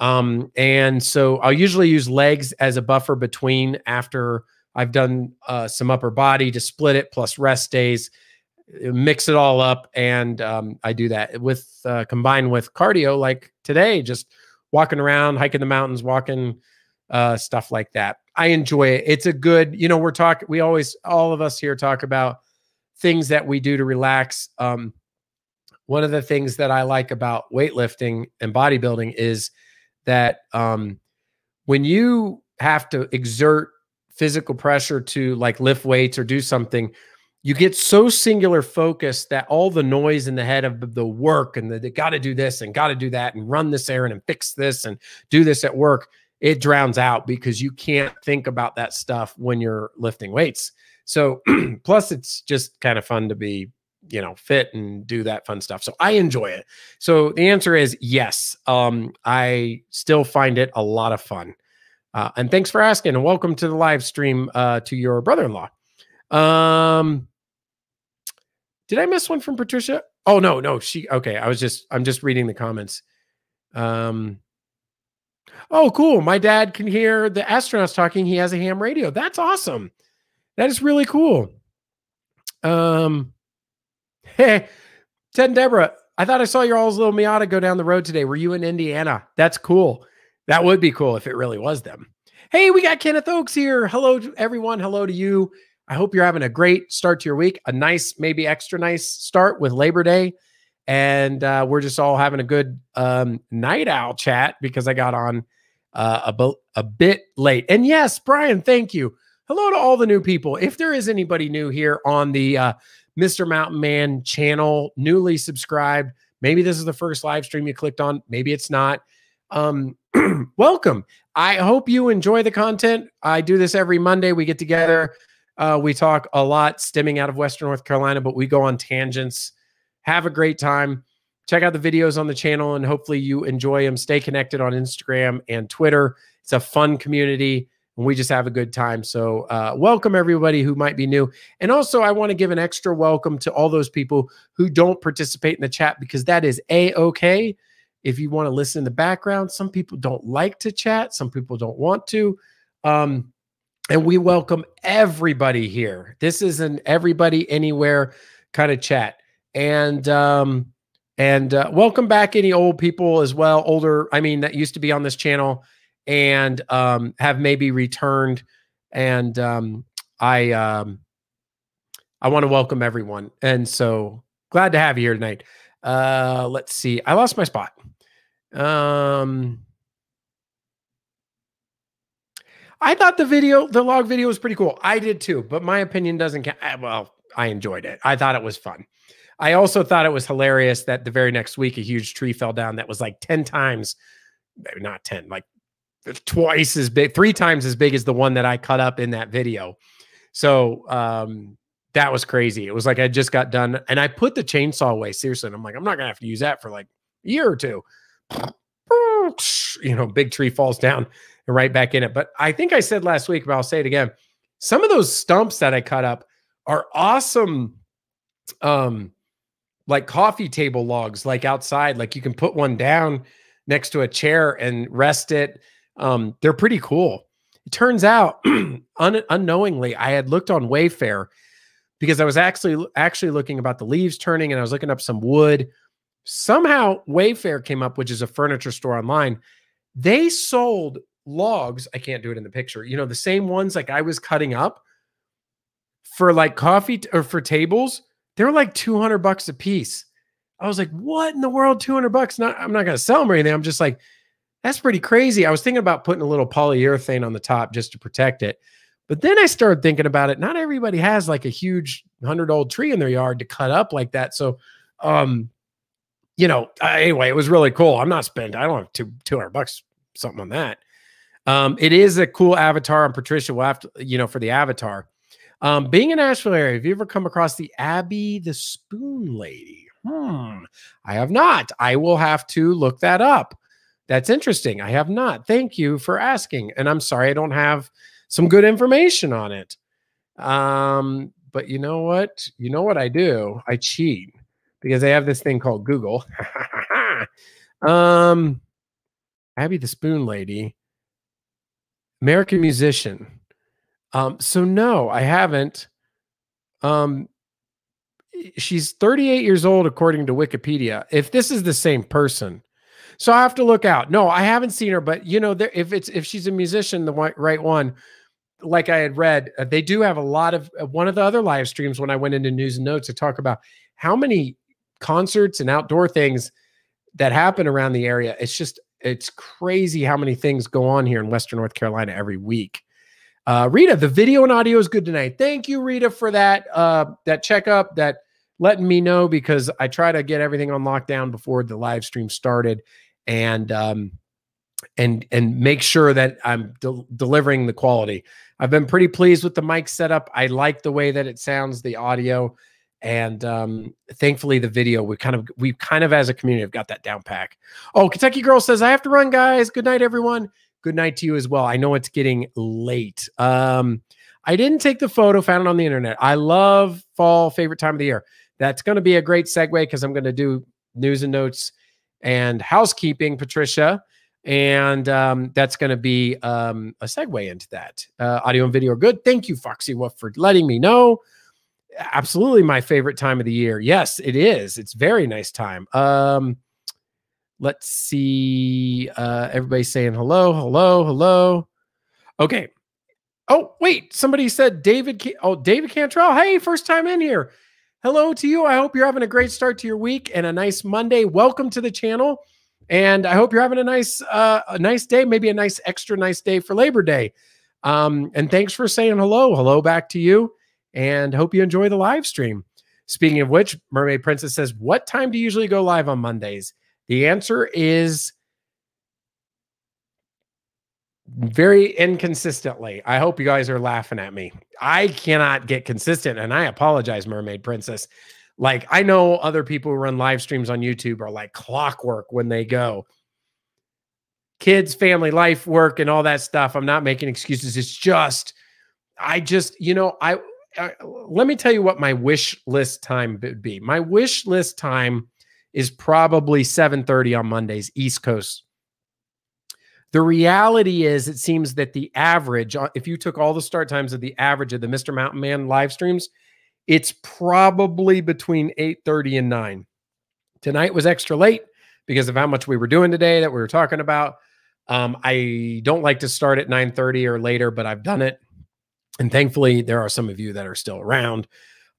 And so I'll usually use legs as a buffer between after I've done some upper body to split it, plus rest days, mix it all up. And I do that with combined with cardio, like today, just walking around, hiking the mountains, walking, stuff like that. I enjoy it. It's a good, you know, we always, all of us here talk about things that we do to relax. One of the things that I like about weightlifting and bodybuilding is that when you have to exert physical pressure to like lift weights or do something, you get so singular focused that all the noise in the head of the work and they got to do this and got to do that and run this errand and fix this and do this at work, it drowns out because you can't think about that stuff when you're lifting weights. So plus it's just kind of fun to be, you know, fit and do that fun stuff. So I enjoy it. So the answer is yes. I still find it a lot of fun. And thanks for asking, and welcome to the live stream to your brother-in-law. Did I miss one from Patricia? Oh, no. Okay. I'm just reading the comments. Oh, cool. My dad can hear the astronauts talking. He has a ham radio. That's awesome. That is really cool. Hey, Ted and Deborah, I thought I saw your all's little Miata go down the road today. Were you in Indiana? That's cool. That would be cool if it really was them. Hey, we got Kenneth Oakes here. Hello to everyone. Hello to you. I hope you're having a great start to your week. A nice, maybe extra nice start with Labor Day. And we're just all having a good night owl chat because I got on a bit late. And yes, Brian, thank you. Hello to all the new people. If there is anybody new here on the Mr. Mountain Man channel, newly subscribed, maybe this is the first live stream you clicked on. Maybe it's not. Welcome. I hope you enjoy the content. I do this every Monday. We get together. We talk a lot stemming out of Western North Carolina, but we go on tangents. Have a great time. Check out the videos on the channel, and hopefully you enjoy them. Stay connected on Instagram and Twitter. It's a fun community, and we just have a good time. So welcome everybody who might be new. And also I want to give an extra welcome to all those people who don't participate in the chat, because that is A-okay. If you want to listen in the background, some people don't like to chat. Some people don't want to. And we welcome everybody here. This is an everybody anywhere kind of chat. And welcome back any old people as well. Older, I mean, that used to be on this channel and have maybe returned. And I want to welcome everyone. And so glad to have you here tonight. Let's see. I lost my spot. I thought the log video was pretty cool. I did too, but my opinion doesn't count. Well, I enjoyed it. I thought it was fun. I also thought it was hilarious that the very next week, a huge tree fell down that was like 10 times, not 10, like twice as big, 3 times as big as the one that I cut up in that video. So, that was crazy. It was like I just got done and I put the chainsaw away, seriously. And I'm like, I'm not gonna have to use that for like year or two. You know, big tree falls down and right back in it. But I think I said last week, but I'll say it again. Some of those stumps that I cut up are awesome. Like coffee table logs, like outside, like you can put one down next to a chair and rest it. They're pretty cool. It turns out unknowingly, I had looked on Wayfair because I was actually looking about the leaves turning, and I was looking up some wood. Somehow Wayfair came up, which is a furniture store online. They sold logs. I can't do it in the picture. You know, the same ones like I was cutting up for like coffee or for tables. They were like $200 a piece. I was like, what in the world? $200? I'm not going to sell them or anything. I'm just like, that's pretty crazy. I was thinking about putting a little polyurethane on the top just to protect it. But then I started thinking about it. Not everybody has like a huge 100-year-old tree in their yard to cut up like that. So, you know, anyway, it was really cool. I don't have $200 something on that. It is a cool avatar on Patricia. We'll have to, you know, for the avatar. Being in Nashville area, have you ever come across the Abby the Spoon Lady? I have not. I will have to look that up. That's interesting. I have not. Thank you for asking. And I'm sorry I don't have some good information on it. But you know what? You know what I do? I cheat because I have this thing called Google. Abby the Spoon Lady, American musician. So no, I haven't. She's 38 years old, according to Wikipedia. If this is the same person, so I have to look out. No, I haven't seen her, but you know, if she's a musician, the right one, like I had read, they do have a lot of one of the other live streams when I went into news and notes to talk about how many concerts and outdoor things that happen around the area. It's crazy how many things go on here in Western North Carolina every week. Rita, the video and audio is good tonight. Thank you, Rita, for that checkup, that letting me know, because I try to get everything on lockdown before the live stream started, and make sure that I'm delivering the quality. I've been pretty pleased with the mic setup. I like the way that it sounds, the audio, and thankfully the video. We kind of as a community have got that down pack. Oh, Kentucky Girl says, I have to run, guys. Good night, everyone. Good night to you as well. I know it's getting late. I didn't take the photo, found it on the internet. I love fall, favorite time of the year. That's going to be a great segue because I'm going to do news and notes and housekeeping, Patricia. And that's going to be a segue into that. Audio and video are good. Thank you, Foxy Wolf, for letting me know. Absolutely my favorite time of the year. Yes, it is. It's a very nice time. Let's see. Everybody's saying hello, hello, hello. Okay. Oh, wait. Somebody said David Cantrell. Hey, first time in here. Hello to you. I hope you're having a great start to your week and a nice Monday. Welcome to the channel. And I hope you're having a nice day, maybe a nice, extra nice day for Labor Day. And thanks for saying hello. Hello back to you. And hope you enjoy the live stream. Speaking of which, Mermaid Princess says, what time do you usually go live on Mondays? The answer is very inconsistently. I hope you guys are laughing at me. I cannot get consistent, and I apologize, Mermaid Princess. Like, I know other people who run live streams on YouTube are like clockwork when they go. Kids, family, life, work, and all that stuff. I'm not making excuses. It's just, you know, let me tell you what my wish list time would be. My wish list time is probably 7:30 on Mondays, East Coast. The reality is, it seems that the average, if you took all the start times of the average of the Mr. Mountain Man live streams, it's probably between 8:30 and 9. Tonight was extra late because of how much we were doing today that we were talking about. I don't like to start at 9:30 or later, but I've done it. And thankfully, there are some of you that are still around.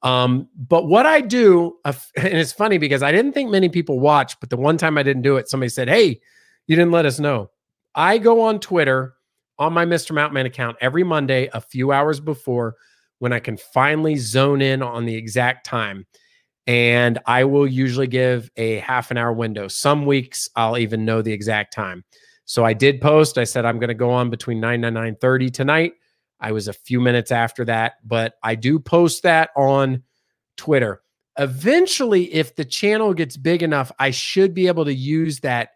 But what I do, and it's funny because I didn't think many people watch, but the one time I didn't do it, somebody said, hey, you didn't let us know. I go on Twitter on my Mr. Mountain Man account every Monday, a few hours before, when I can finally zone in on the exact time. And I will usually give a half an hour window. Some weeks I'll even know the exact time. So I did post. I said I'm going to go on between 9 and 9:30 tonight. I was a few minutes after that, but I do post that on Twitter. Eventually, if the channel gets big enough, I should be able to use that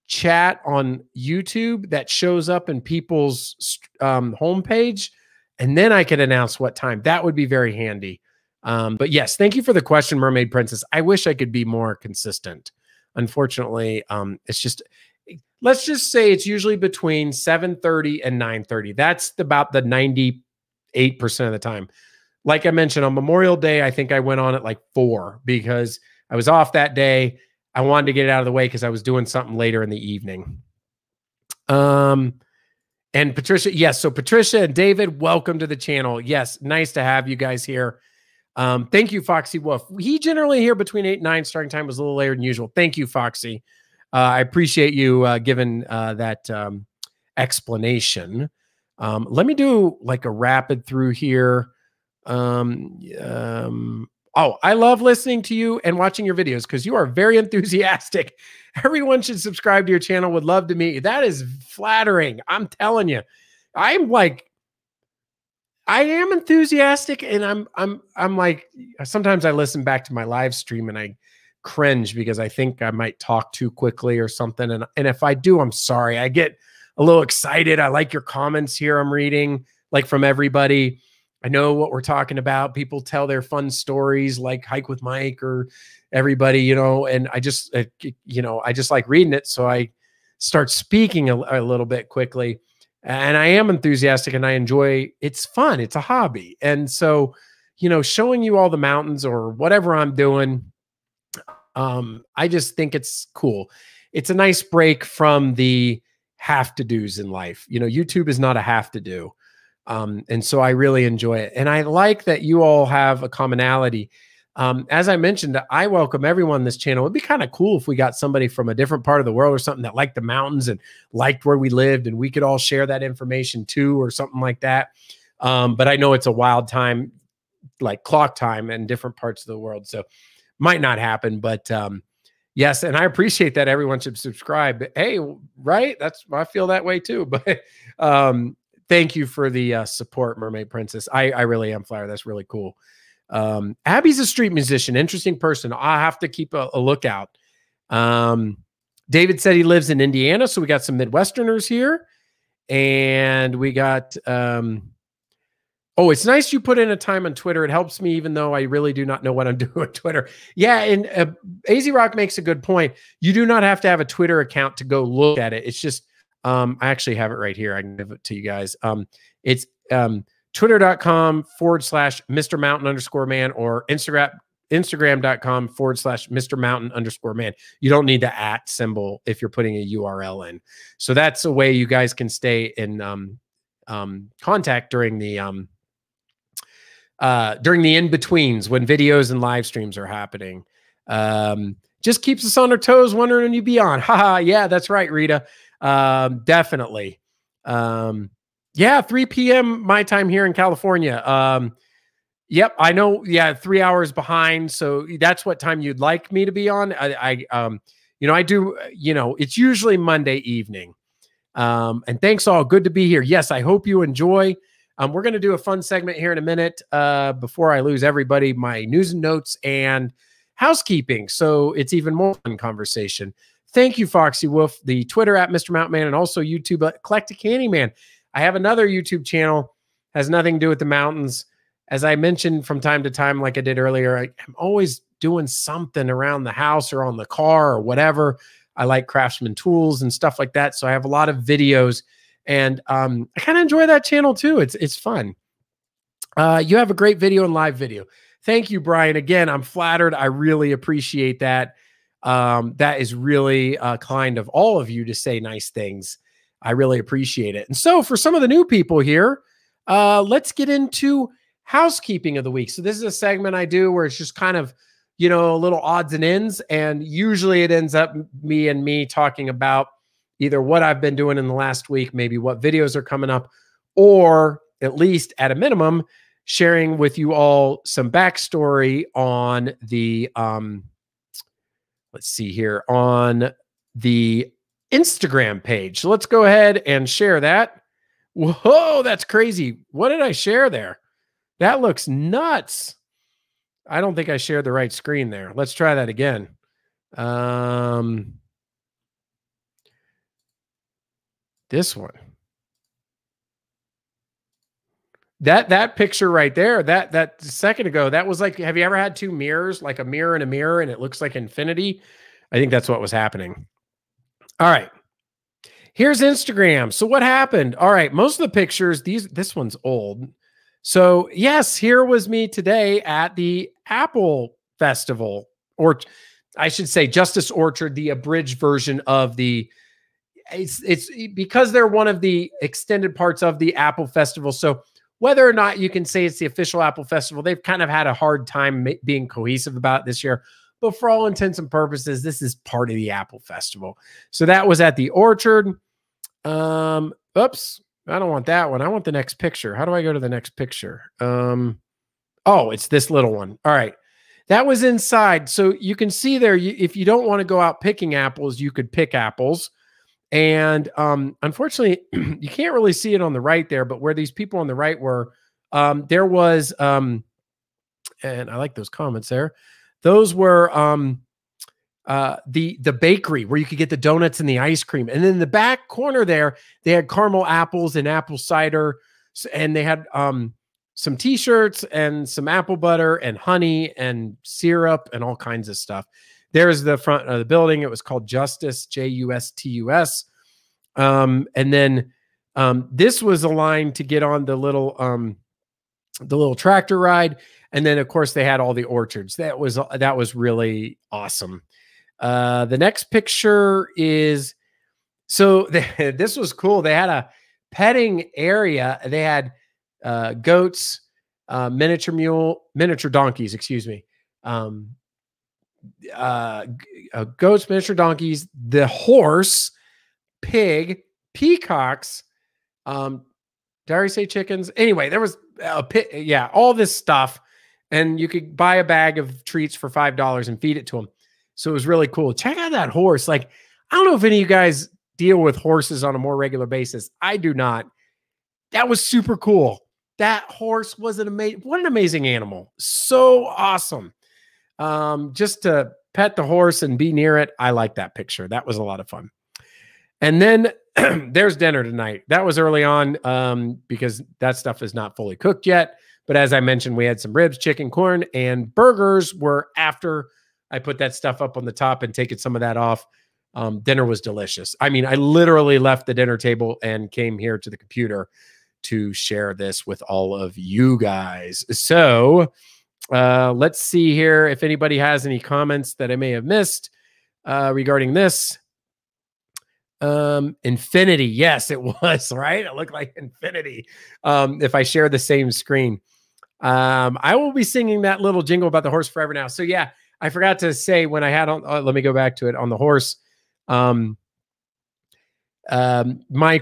chat on YouTube that shows up in people's homepage, and then I can announce what time. That would be very handy. But yes, thank you for the question, Mermaid Princess. I wish I could be more consistent. Unfortunately, it's just, let's just say it's usually between 7:30 and 9:30. That's about the 98% of the time. Like I mentioned, on Memorial Day, I think I went on at like 4 because I was off that day. I wanted to get it out of the way because I was doing something later in the evening. And Patricia, yes. So Patricia and David, welcome to the channel. Yes, nice to have you guys here. Thank you, Foxy Wolf. He generally here between 8 and 9. Starting time was a little later than usual. Thank you, Foxy. I appreciate you giving that explanation. Let me do like a rapid through here. Oh, I love listening to you and watching your videos because you are very enthusiastic. Everyone should subscribe to your channel. Would love to meet you. That is flattering. I'm telling you. I'm like, I am enthusiastic, and I'm like, sometimes I listen back to my live stream and I cringe because I think I might talk too quickly or something. And if I do, I'm sorry. I get a little excited. I like your comments here I'm reading, like from everybody. I know what we're talking about. People tell their fun stories like Hike with Mike or everybody, you know, and I just, you know, I just like reading it. So I start speaking a little bit quickly, and I am enthusiastic and I enjoy, it's fun. It's a hobby. And so, you know, showing you all the mountains or whatever I'm doing, I just think it's cool. It's a nice break from the have to do's in life. You know, YouTube is not a have to do. And so I really enjoy it. And I like that you all have a commonality. As I mentioned, I welcome everyone on this channel. It'd be kind of cool if we got somebody from a different part of the world or something that liked the mountains and liked where we lived, and we could all share that information too, or something like that. But I know it's a wild time, like clock time in different parts of the world. So might not happen, but yes. And I appreciate that everyone should subscribe. Hey, right. I feel that way too, but thank you for the support, Mermaid Princess. I really am flattered. That's really cool. Abby's a street musician, interesting person. I have to keep a lookout. David said he lives in Indiana, so we got some Midwesterners here, and we got. Oh, it's nice you put in a time on Twitter. It helps me, even though I really do not know what I'm doing on Twitter. Yeah, and AZ Rock makes a good point. You do not have to have a Twitter account to go look at it. It's just, I actually have it right here. I can give it to you guys. It's twitter.com/Mr. Mountain_man or Instagram.com/Mr. Mountain_man. You don't need the @ symbol if you're putting a URL in. So that's a way you guys can stay in contact during the in-betweens when videos and live streams are happening. Just keeps us on our toes, wondering when you be on. Haha, yeah, that's right, Rita. Definitely. Yeah, 3 p.m. my time here in California. Yep, I know. Yeah, 3 hours behind. So that's what time you'd like me to be on. You know, I do, you know, it's usually Monday evening. And thanks all. Good to be here. Yes, I hope you enjoy. We're going to do a fun segment here in a minute before I lose everybody, my news and notes and housekeeping. So it's even more fun conversation. Thank you, Foxy Wolf, the Twitter @Mr. Mountain Man, and also YouTube Eclectic Candyman. I have another YouTube channel, has nothing to do with the mountains. As I mentioned from time to time, like I did earlier, I'm always doing something around the house or on the car or whatever. I like craftsman tools and stuff like that. So I have a lot of videos, and I kind of enjoy that channel too. It's fun. You have a great video and live video. Thank you, Brian. Again, I'm flattered. I really appreciate that. That is really kind of all of you to say nice things. I really appreciate it. And so for some of the new people here, let's get into housekeeping of the week. So this is a segment I do where it's just kind of, you know, little odds and ends. And usually it ends up me talking about either what I've been doing in the last week, maybe what videos are coming up, or at least at a minimum, sharing with you all some backstory on the, let's see here, on the Instagram page. So let's go ahead and share that. Whoa, that's crazy. What did I share there? That looks nuts. I don't think I shared the right screen there. Let's try that again. This one. That picture right there, that second ago, that was like, have you ever had two mirrors, like a mirror and a mirror, and it looks like infinity? I think that's what was happening. All right. Here's Instagram. So what happened? All right, most of the pictures, this one's old. So yes, here was me today at the Apple Festival, or I should say Justice Orchard, the abridged version of the it's because they're one of the extended parts of the Apple Festival. So whether or not you can say it's the official Apple Festival, they've kind of had a hard time being cohesive about it this year. But for all intents and purposes, this is part of the Apple Festival. So that was at the Orchard. Oops, I don't want that one. I want the next picture. How do I go to the next picture? Oh, it's this little one. All right. That was inside. So you can see there, if you don't want to go out picking apples, you could pick apples. And unfortunately, you can't really see it on the right there, but where these people on the right were, there was, and I like those comments there. Those were the bakery where you could get the donuts and the ice cream. And then in the back corner there, they had caramel apples and apple cider. And they had some t-shirts and some apple butter and honey and syrup and all kinds of stuff. There's the front of the building. It was called Justice, Justus. And then this was a line to get on the little tractor ride. And then of course they had all the orchards. That was really awesome. The next picture is, so this was cool. They had a petting area. They had goats, miniature donkeys, excuse me. Goats, miniature donkeys, the horse, pig, peacocks, did I already say chickens? Anyway, there was a pit, yeah, all this stuff. And you could buy a bag of treats for $5 and feed it to them. So it was really cool. Check out that horse. Like, I don't know if any of you guys deal with horses on a more regular basis. I do not. That was super cool. That horse was what an amazing animal. So awesome. Just to pet the horse and be near it. I like that picture. That was a lot of fun. And then there's dinner tonight. That was early on because that stuff is not fully cooked yet. But as I mentioned, we had some ribs, chicken, corn, and burgers were after I put that stuff up on the top and taken some of that off. Dinner was delicious. I mean, I literally left the dinner table and came here to the computer to share this with all of you guys. So let's see here if anybody has any comments that I may have missed regarding this. Infinity. Yes, it was, right? It looked like infinity. If I share the same screen. I will be singing that little jingle about the horse forever now. So yeah, I forgot to say when I had on, let me go back to it on the horse. My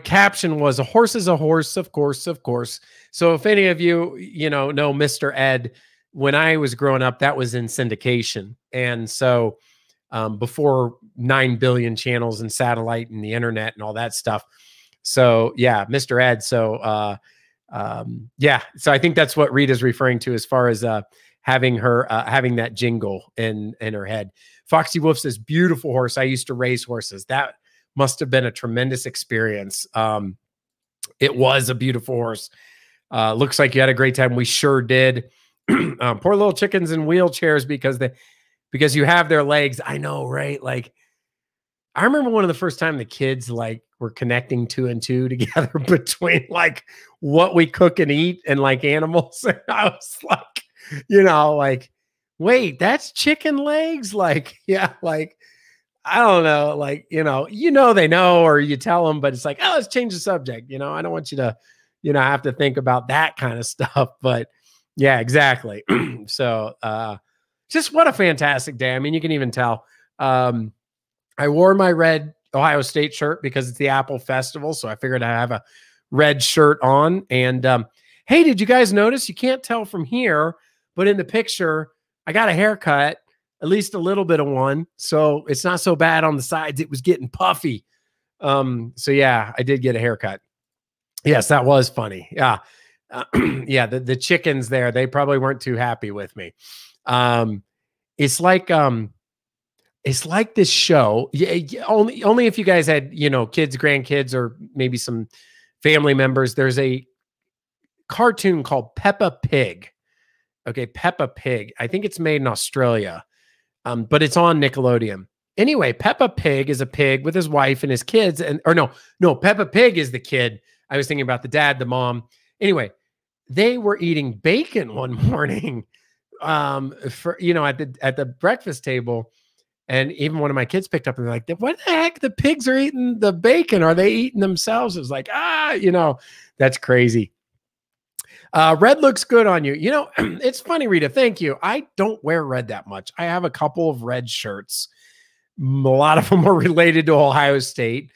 caption was a horse is a horse, of course, of course. So if any of you, know Mr. Ed, when I was growing up, that was in syndication. And so before 9 billion channels and satellite and the internet and all that stuff. So yeah, Mr. Ed. So yeah, so I think that's what Rita's referring to as far as having her having that jingle in her head. Foxy Wolf says, beautiful horse. I used to race horses. That must have been a tremendous experience. It was a beautiful horse. Looks like you had a great time. We sure did. Poor little chickens in wheelchairs because you have their legs. I know, right? Like, I remember one of the first time the kids like were connecting 2 and 2 together between like what we cook and eat and like animals. And I was like, like, wait, that's chicken legs? Like, yeah, like, I don't know, like, they know, or you tell them, but it's like, oh, let's change the subject. I don't want you to, have to think about that kind of stuff. But yeah, exactly. So, just what a fantastic day. I mean, you can even tell. I wore my red Ohio State shirt because it's the Apple Festival. So I figured I'd have a red shirt on. And hey, did you guys notice? You can't tell from here, but in the picture, I got a haircut, at least a little bit of one. So it's not so bad on the sides. It was getting puffy. So yeah, I did get a haircut. Yes, that was funny. Yeah. Yeah, the chickens there, they probably weren't too happy with me. Um, it's like this show. Only if you guys had, kids, grandkids, or maybe some family members. There's a cartoon called Peppa Pig. Okay, Peppa Pig. I think it's made in Australia, but it's on Nickelodeon. Anyway, Peppa Pig is a pig with his wife and his kids, no, Peppa Pig is the kid. I was thinking about the dad, the mom. Anyway, they were eating bacon one morning, at the breakfast table, and even one of my kids picked up and they're like, "What the heck? The pigs are eating the bacon? Are they eating themselves?" It was like, that's crazy. Red looks good on you. It's funny, Rita. Thank you. I don't wear red that much. I have a couple of red shirts. A lot of them are related to Ohio State.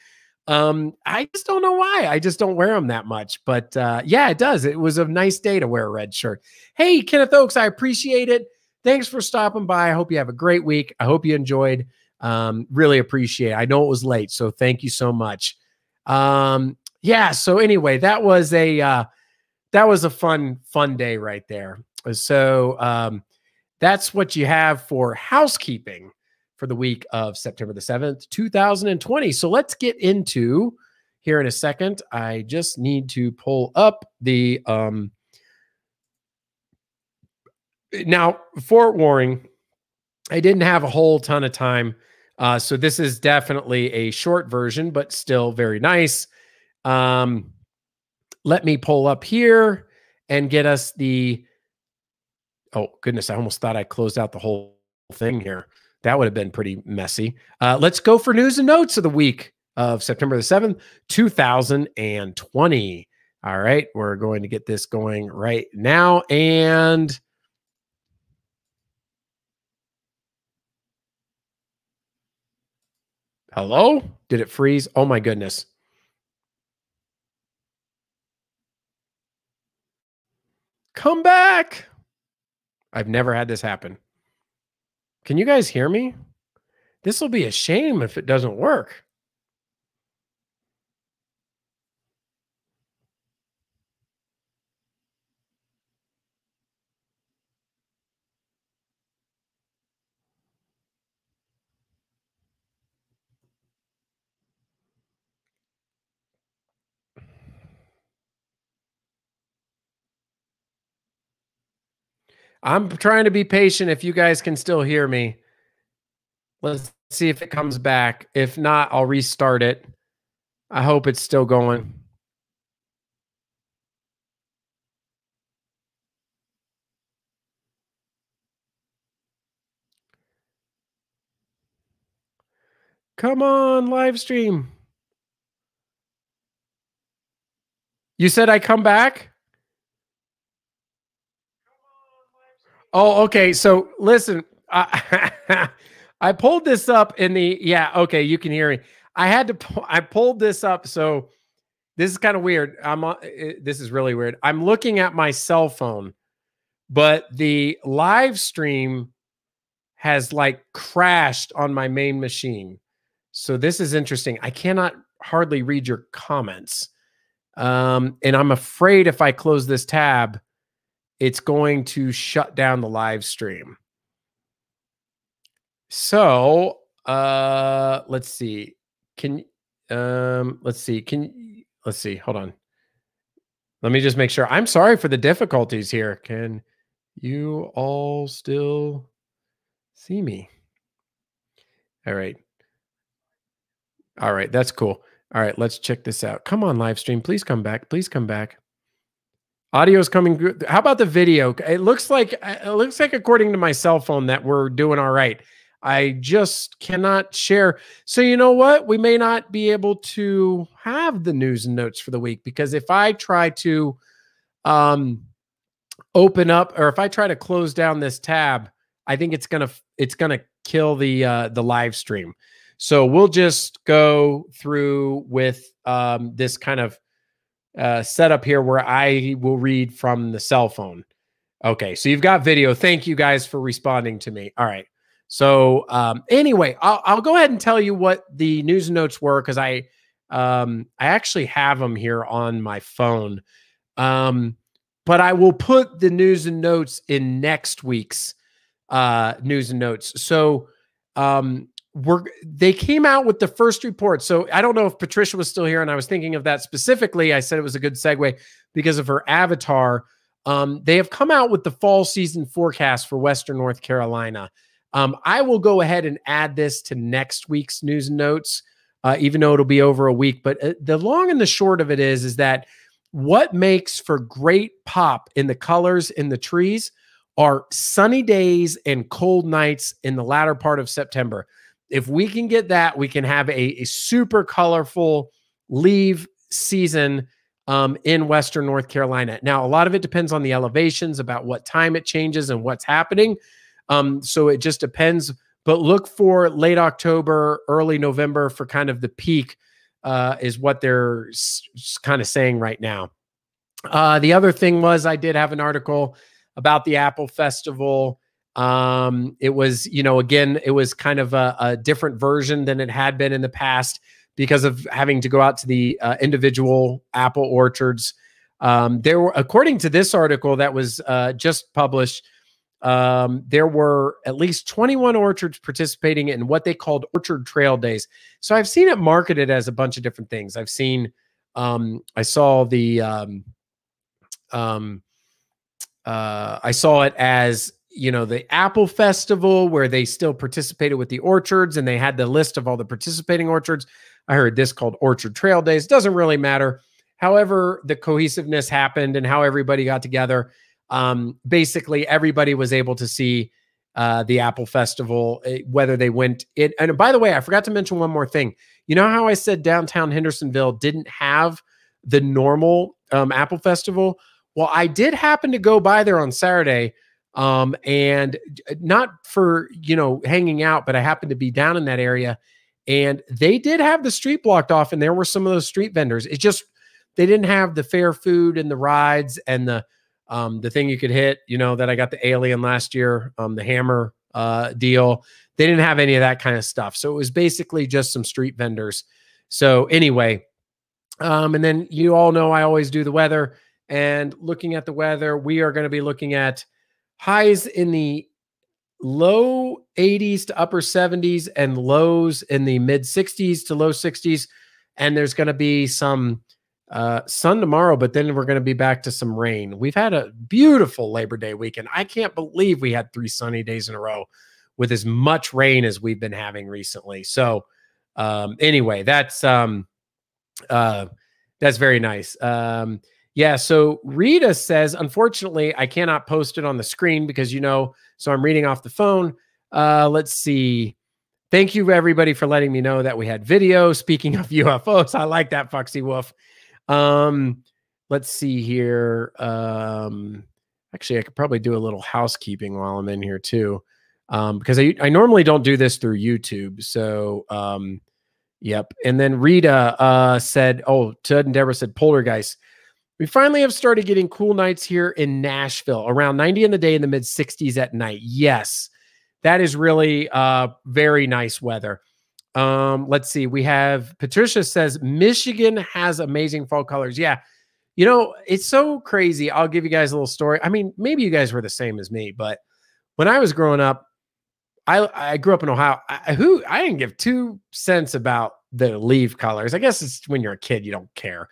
I just don't know why. I just don't wear them that much. But yeah, it does. It was a nice day to wear a red shirt. Hey, Kenneth Oaks, I appreciate it. Thanks for stopping by. I hope you have a great week. I hope you enjoyed. Really appreciate it. I know it was late, so thank you so much. Yeah. So anyway, that was a fun day right there. So that's what you have for housekeeping for the week of September the 7th, 2020. So let's get into here in a second. I just need to pull up the now, forewarning, I didn't have a whole ton of time. So this is definitely a short version, but still very nice. Let me pull up here and get us oh goodness, I almost thought I closed out the whole thing here. That would have been pretty messy. Let's go for news and notes of the week of September the 7th, 2020. All right, we're going to get this going right now. And hello? Did it freeze? Oh my goodness. Come back. I've never had this happen. Can you guys hear me? This will be a shame if it doesn't work. I'm trying to be patient if you guys can still hear me. Let's see if it comes back. If not, I'll restart it. I hope it's still going. Come on, live stream. You said I come back? Oh, okay. So listen, I pulled this up in the, yeah, okay, you can hear me. I pulled this up. So this is kind of weird. This is really weird. I'm looking at my cell phone, but the live stream has like crashed on my main machine. So this is interesting. I cannot hardly read your comments. And I'm afraid if I close this tab, it's going to shut down the live stream. So let's see. Let's see. Hold on. Let me just make sure. I'm sorry for the difficulties here. Can you all still see me? All right. All right. That's cool. All right. Let's check this out. Come on, live stream. Please come back. Please come back. Audio is coming good. How about the video? It looks like according to my cell phone that we're doing all right. I just cannot share. So you know what? We may not be able to have the news and notes for the week because if I try to open up or if I try to close down this tab, I think it's gonna kill the live stream. So we'll just go through with this kind of setup here where I will read from the cell phone. Okay, so you've got video. Thank you guys for responding to me. All right. So anyway, I'll go ahead and tell you what the news and notes were because I actually have them here on my phone. But I will put the news and notes in next week's news and notes. So they came out with the first report. So I don't know if Patricia was still here, and I was thinking of that specifically. I said it was a good segue because of her avatar. They have come out with the fall season forecast for Western North Carolina. I will go ahead and add this to next week's news and notes, even though it'll be over a week. But the long and the short of it is that what makes for great pop in the colors in the trees are sunny days and cold nights in the latter part of September. If we can get that, we can have a super colorful leaf season in Western North Carolina. Now, a lot of it depends on the elevations, about what time it changes and what's happening. So it just depends. But look for late October, early November for kind of the peak is what they're kind of saying right now. The other thing was I did have an article about the Apple Festival. It was, again, it was kind of a different version than it had been in the past because of having to go out to the individual apple orchards. There were, according to this article that was just published, there were at least 21 orchards participating in what they called Orchard Trail Days. So I've seen it marketed as a bunch of different things. I've seen, I saw the, I saw it as, the Apple Festival where they still participated with the orchards and they had the list of all the participating orchards. I heard this called Orchard Trail Days. Doesn't really matter. However, the cohesiveness happened and how everybody got together. Basically, everybody was able to see the Apple Festival, whether they went in. And by the way, I forgot to mention one more thing. You know how I said downtown Hendersonville didn't have the normal Apple Festival? Well, I did happen to go by there on Saturday, and not for, hanging out, but I happened to be down in that area, and they did have the street blocked off, and there were some of those street vendors. It's just, they didn't have the fair food and the rides and the thing you could hit, that I got the Alien last year, the hammer deal. They didn't have any of that kind of stuff. So it was basically just some street vendors. So anyway, and then you all know I always do the weather. And looking at the weather, we are going to be looking at highs in the low 80s to upper 70s and lows in the mid 60s to low 60s. And there's going to be some sun tomorrow, but then we're going to be back to some rain. We've had a beautiful Labor Day weekend. I can't believe we had 3 sunny days in a row with as much rain as we've been having recently. So anyway, that's very nice. Yeah, so Rita says, unfortunately, I cannot post it on the screen because, so I'm reading off the phone. Let's see. Thank you, everybody, for letting me know that we had video. Speaking of UFOs, I like that, Foxy Wolf. Let's see here. Actually, I could probably do a little housekeeping while I'm in here, too, because I normally don't do this through YouTube. So, yep. And then Rita said, Tud and Deborah said, Poltergeist. We finally have started getting cool nights here in Nashville, around 90 in the day, in the mid 60s at night. Yes, that is really very nice weather. Let's see. We have Patricia says Michigan has amazing fall colors. Yeah. It's so crazy. I'll give you guys a little story. I mean, maybe you guys were the same as me, but when I was growing up, I grew up in Ohio. I didn't give 2 cents about the leaf colors. I guess it's when you're a kid, you don't care.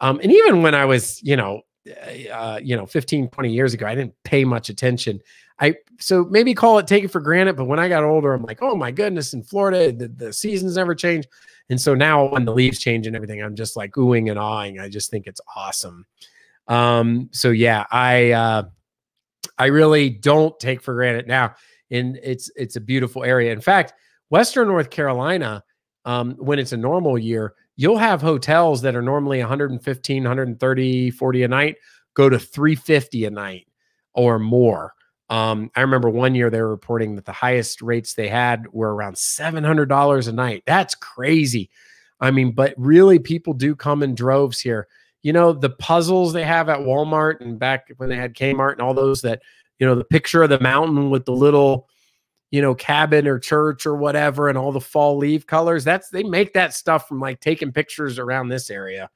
And even when I was, 15, 20 years ago, I didn't pay much attention. So maybe call it take it for granted. But when I got older, I'm like, oh my goodness, in Florida, the seasons never change. And so now when the leaves change and everything, I'm just like oohing and awing. I just think it's awesome. So yeah, I really don't take for granted now. And it's a beautiful area. In fact, Western North Carolina, when it's a normal year, you'll have hotels that are normally 115, 130, 40 a night, go to 350 a night or more. I remember one year they were reporting that the highest rates they had were around $700 a night. That's crazy. I mean, but really people do come in droves here. The puzzles they have at Walmart and back when they had Kmart and all those that, the picture of the mountain with the little, cabin or church or whatever, and all the fall leaf colors. They make that stuff from like taking pictures around this area,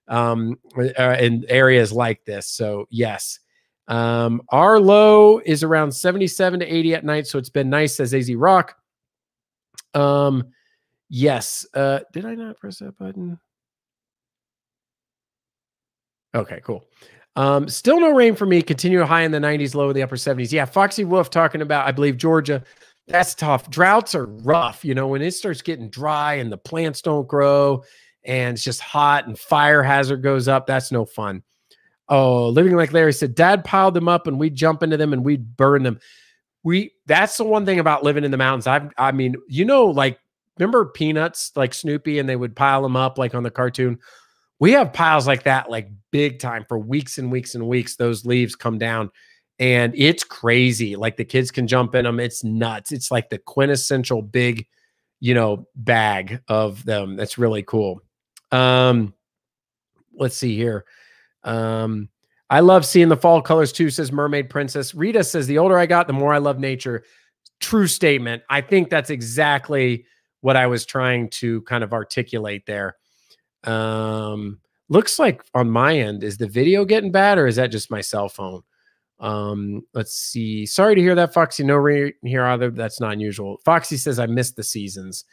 in areas like this. So yes. Our low is around 77 to 80 at night, so it's been nice, says AZ Rock. Yes. Did I not press that button? Okay, cool. Still no rain for me. Continue high in the 90s, low in the upper 70s. Yeah, Foxy Wolf talking about, I believe, Georgia. That's tough. Droughts are rough. You know, when it starts getting dry and the plants don't grow and it's just hot and fire hazard goes up, that's no fun. Oh, Living Like Larry said, Dad piled them up and we'd jump into them and we'd burn them. That's the one thing about living in the mountains. I mean, you know, like, remember Peanuts, like Snoopy, and they would pile them up like on the cartoon? We have piles like that, like big time for weeks and weeks and weeks. Those leaves come down and it's crazy. Like the kids can jump in them. It's nuts. It's like the quintessential big, you know, bag of them. That's really cool. Let's see here. I love seeing the fall colors too, says Mermaid Princess. Rita says, the older I got, the more I love nature. True statement. I think that's exactly what I was trying to kind of articulate there. Looks like on my end, is the video getting bad or is that just my cell phone? Let's see. Sorry to hear that, Foxy. No rain here either. That's not unusual. Foxy says, I missed the seasons.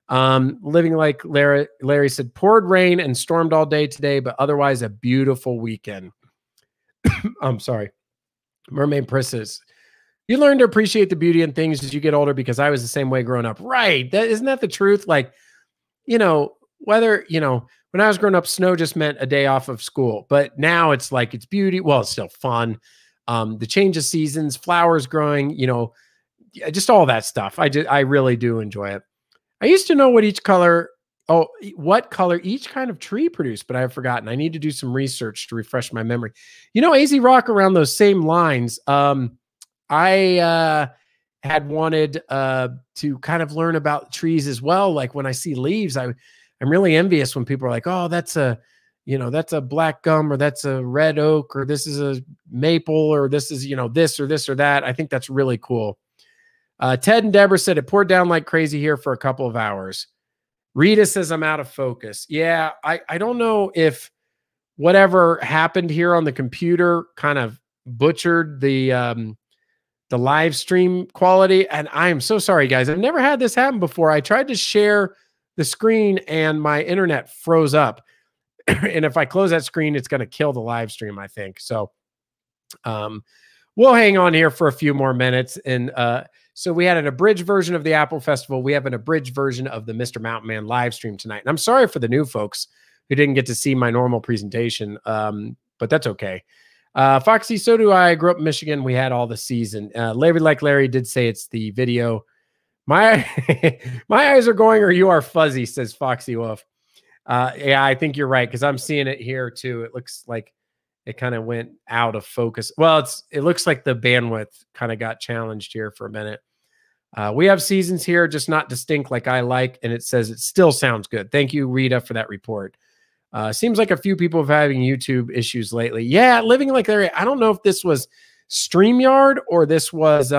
Living Like Larry said, poured rain and stormed all day today, but otherwise a beautiful weekend. I'm sorry. Mermaid Princess. You learn to appreciate the beauty in things as you get older, because I was the same way growing up. Right. Isn't that the truth? Like, you know, whether, you know, when I was growing up, snow just meant a day off of school, but now it's like, it's beauty. Well, it's still fun. The change of seasons, flowers growing, you know, just all that stuff. I really do enjoy it. I used to know what color each kind of tree produced, but I've forgotten. I need to do some research to refresh my memory. You know, AZ Rock, around those same lines. I had wanted to kind of learn about trees as well. Like when I see leaves, I'm really envious when people are like, oh, that's a black gum, or that's a red oak, or this is a maple, or this is, you know, this or this or that. I think that's really cool. Ted and Deborah said it poured down like crazy here for a couple of hours. Rita says I'm out of focus. Yeah, I don't know if whatever happened here on the computer kind of butchered the live stream quality. And I am so sorry, guys. I've never had this happen before. I tried to share the screen and my internet froze up. And if I close that screen, it's going to kill the live stream, I think. So we'll hang on here for a few more minutes. And so we had an abridged version of the Apple Festival. We have an abridged version of the Mr. Mountain Man live stream tonight. And I'm sorry for the new folks who didn't get to see my normal presentation, but that's okay. Foxy, so do I. Grew up in Michigan. We had all the season. Larry Like Larry did say it's the video. My eyes are going, or you are fuzzy, says Foxy Wolf. Yeah, I think you're right, because I'm seeing it here too. It looks like it kind of went out of focus. Well, it looks like the bandwidth kind of got challenged here for a minute. We have seasons here, just not distinct like I like, and it says it still sounds good. Thank you, Rita, for that report. Seems like a few people have having YouTube issues lately. Yeah, Living Like Larry. I don't know if this was StreamYard or this was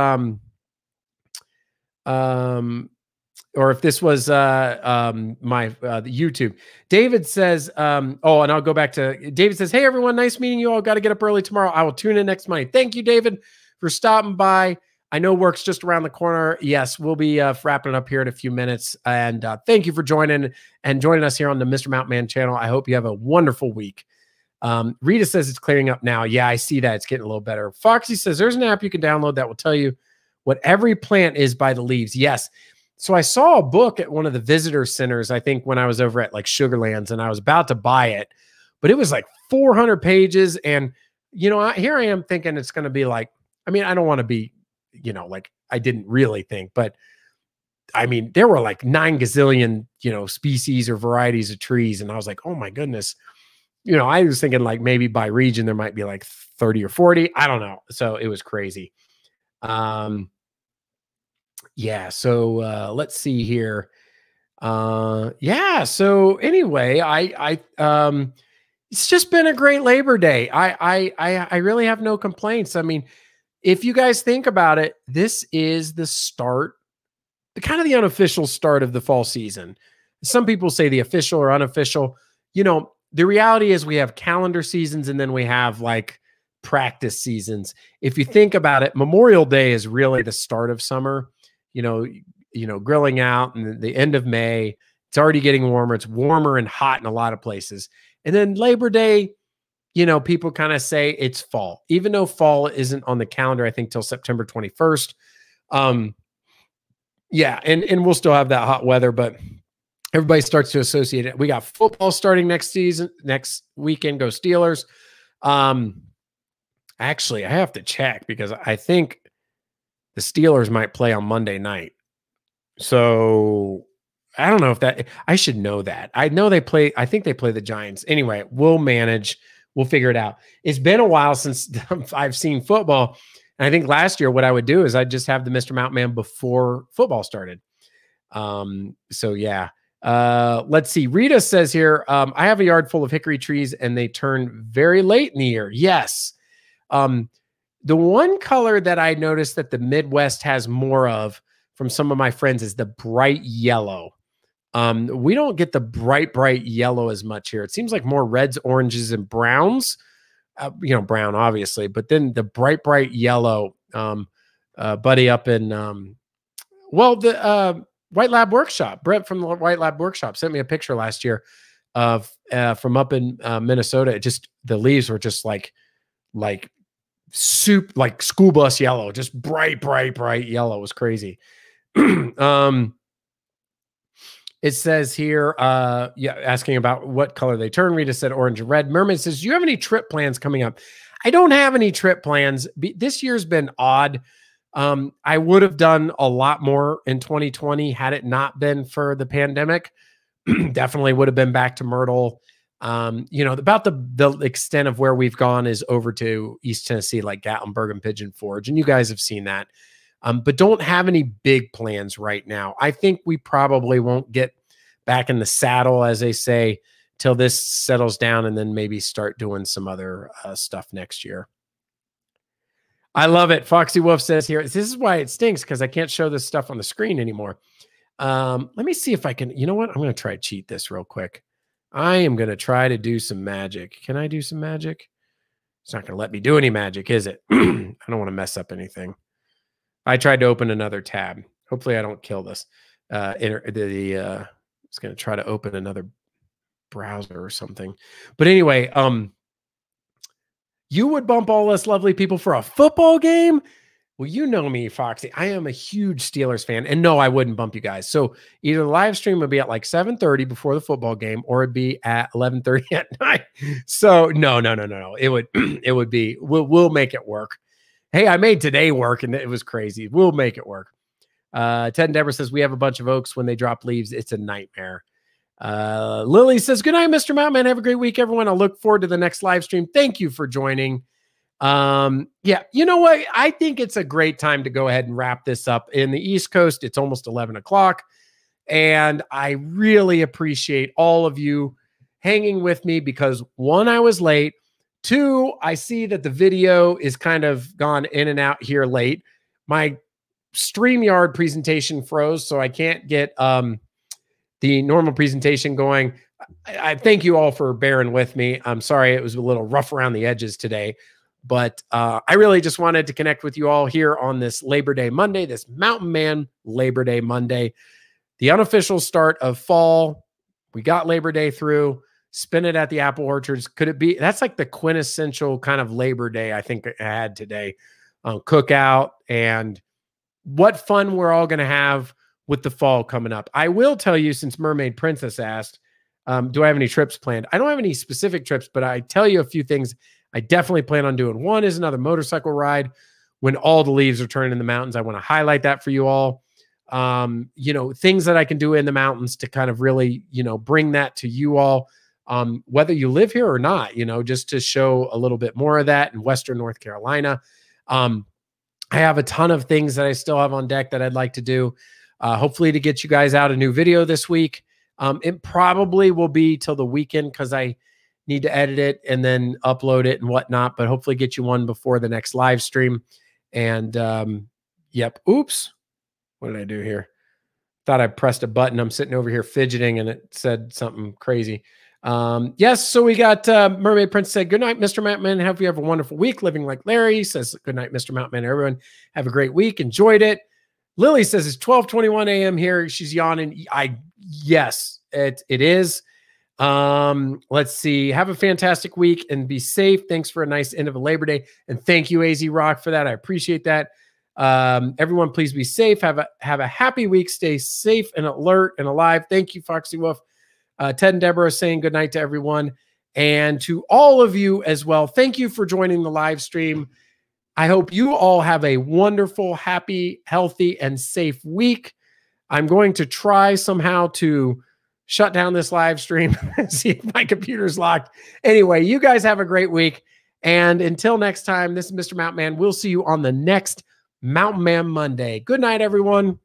or if this was the YouTube. David says, and I'll go back to David says, hey everyone, nice meeting you all. Got to get up early tomorrow. I will tune in next Monday. Thank you, David, for stopping by. I know work's just around the corner. Yes, we'll be wrapping up here in a few minutes. And thank you for joining us here on the Mr. Mountain Man channel. I hope you have a wonderful week. Rita says it's clearing up now. Yeah, I see that. It's getting a little better. Foxy says there's an app you can download that will tell you what every plant is by the leaves. Yes. So I saw a book at one of the visitor centers, I think when I was over at like Sugarlands, and I was about to buy it, but it was like 400 pages. And, you know, here I am thinking it's going to be like, I mean, I don't want to be, you know, like I didn't really think, but I mean, there were like 9 gazillion, you know, species or varieties of trees. And I was like, oh my goodness, you know, I was thinking like maybe by region, there might be like 30 or 40. I don't know. So it was crazy. Yeah. So, let's see here. Yeah. So anyway, it's just been a great Labor Day. I really have no complaints. I mean, if you guys think about it, this is the start, the kind of the unofficial start of the fall season. Some people say the official or unofficial. You know, the reality is we have calendar seasons, and then we have like practice seasons. If you think about it, Memorial Day is really the start of summer. Grilling out, and the end of May. It's already getting warmer. It's warmer and hot in a lot of places. And then Labor Day, people kind of say it's fall, even though fall isn't on the calendar, I think, till September 21st. Yeah, and we'll still have that hot weather, but everybody starts to associate it. We got football starting next weekend. Go Steelers. Actually, I have to check because I think the Steelers might play on Monday night. So I don't know if I should know that. I know I think they play the Giants. Anyway, we'll manage. We'll figure it out. It's been a while since I've seen football. And I think last year what I would do is I'd just have the Mr. Mountain Man before football started. So yeah. Let's see. Rita says here, I have a yard full of hickory trees and they turn very late in the year. Yes. The one color that I noticed that the Midwest has more of from some of my friends is the bright yellow. We don't get the bright yellow as much here. It seems like more reds, oranges, and browns. Brown obviously, but then the bright yellow. Buddy up in the White Lab Workshop, Brett from the White Lab Workshop sent me a picture last year of from up in Minnesota. The leaves were just like soup, like school bus yellow, just bright yellow. It was crazy. It says here, asking about what color they turn. Rita said orange and red. Mermaid says, do you have any trip plans coming up? I don't have any trip plans. This year's been odd. I would have done a lot more in 2020 had it not been for the pandemic. Definitely would have been back to Myrtle. About the extent of where we've gone is over to East Tennessee, like Gatlinburg and Pigeon Forge. And you guys have seen that. But don't have any big plans right now. I think we probably won't get back in the saddle, as they say, till this settles down and then maybe start doing some other stuff next year. I love it. Foxy Wolf says here, this is why it stinks because I can't show this stuff on the screen anymore. Let me see if I can, you know what? I'm going to try to cheat this real quick. I am going to try to do some magic. Can I do some magic? It's not going to let me do any magic, is it? I don't want to mess up anything. I tried to open another tab. Hopefully I don't kill this. I was going to try to open another browser or something. But anyway, you would bump all us lovely people for a football game? Well, you know me, Foxy. I am a huge Steelers fan. And no, I wouldn't bump you guys. So either the live stream would be at like 7:30 before the football game, or it'd be at 11:30 at night. So no. It would be, we'll make it work. Hey, I made today work and it was crazy. We'll make it work. Ted and Deborah says, we have a bunch of oaks. When they drop leaves, it's a nightmare. Lily says, good night, Mr. Mountain Man. Have a great week, everyone. I look forward to the next live stream. Thank you for joining. Yeah, you know what? I think it's a great time to go ahead and wrap this up. In the East Coast, it's almost 11 o'clock. And I really appreciate all of you hanging with me because, one, I was late. Two, I see that the video is kind of gone in and out here late. My StreamYard presentation froze, so I can't get the normal presentation going. I thank you all for bearing with me. I'm sorry it was a little rough around the edges today, but I really just wanted to connect with you all here on this Labor Day Monday, this Mountain Man Labor Day Monday, the unofficial start of fall. We got Labor Day through. Spin it at the apple orchards. Could it be? That's like the quintessential kind of Labor Day I think I had today. Cookout, and what fun we're all going to have with the fall coming up. I will tell you, since Mermaid Princess asked, do I have any trips planned? I don't have any specific trips, but I tell you a few things I definitely plan on doing. One is another motorcycle ride when all the leaves are turning in the mountains. I want to highlight that for you all. Things that I can do in the mountains to kind of really, bring that to you all. Whether you live here or not, just to show a little bit more of that in Western North Carolina. I have a ton of things that I still have on deck that I'd like to do. Hopefully to get you guys out a new video this week. It probably will be till the weekend because I need to edit it and then upload it and whatnot, but hopefully get you one before the next live stream. And yep. Oops. What did I do here? Thought I pressed a button. I'm sitting over here fidgeting and it said something crazy. Yes, so we got Mermaid Princess said, good night, Mr. Mountain. Hope you have a wonderful week living like Larry. Says, good night, Mr. Mountain. Everyone have a great week. Enjoyed it. Lily says it's 12:21 a.m. here. She's yawning. Yes, it is. Let's see. Have a fantastic week and be safe. Thanks for a nice end of a Labor Day. And thank you, AZ Rock, for that. I appreciate that. Everyone, please be safe. Have a happy week. Stay safe and alert and alive. Thank you, Foxy Wolf. Ted and Deborah saying good night to everyone and to all of you as well. Thank you for joining the live stream. I hope you all have a wonderful, happy, healthy, and safe week. I'm going to try somehow to shut down this live stream and see if my computer's locked. Anyway, you guys have a great week. And until next time, this is Mr. Mountain Man. We'll see you on the next Mountain Man Monday. Good night, everyone.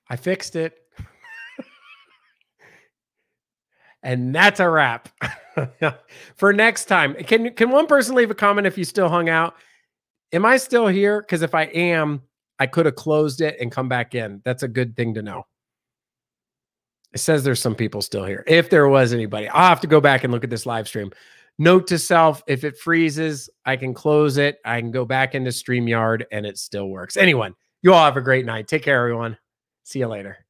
I fixed it. And that's a wrap. For next time. Can one person leave a comment if you still hung out? Am I still here? Because if I am, I could have closed it and come back in. That's a good thing to know. It says there's some people still here. If there was anybody, I'll have to go back and look at this live stream. Note to self, if it freezes, I can close it. I can go back into StreamYard and it still works. Anyone, you all have a great night. Take care, everyone. See you later.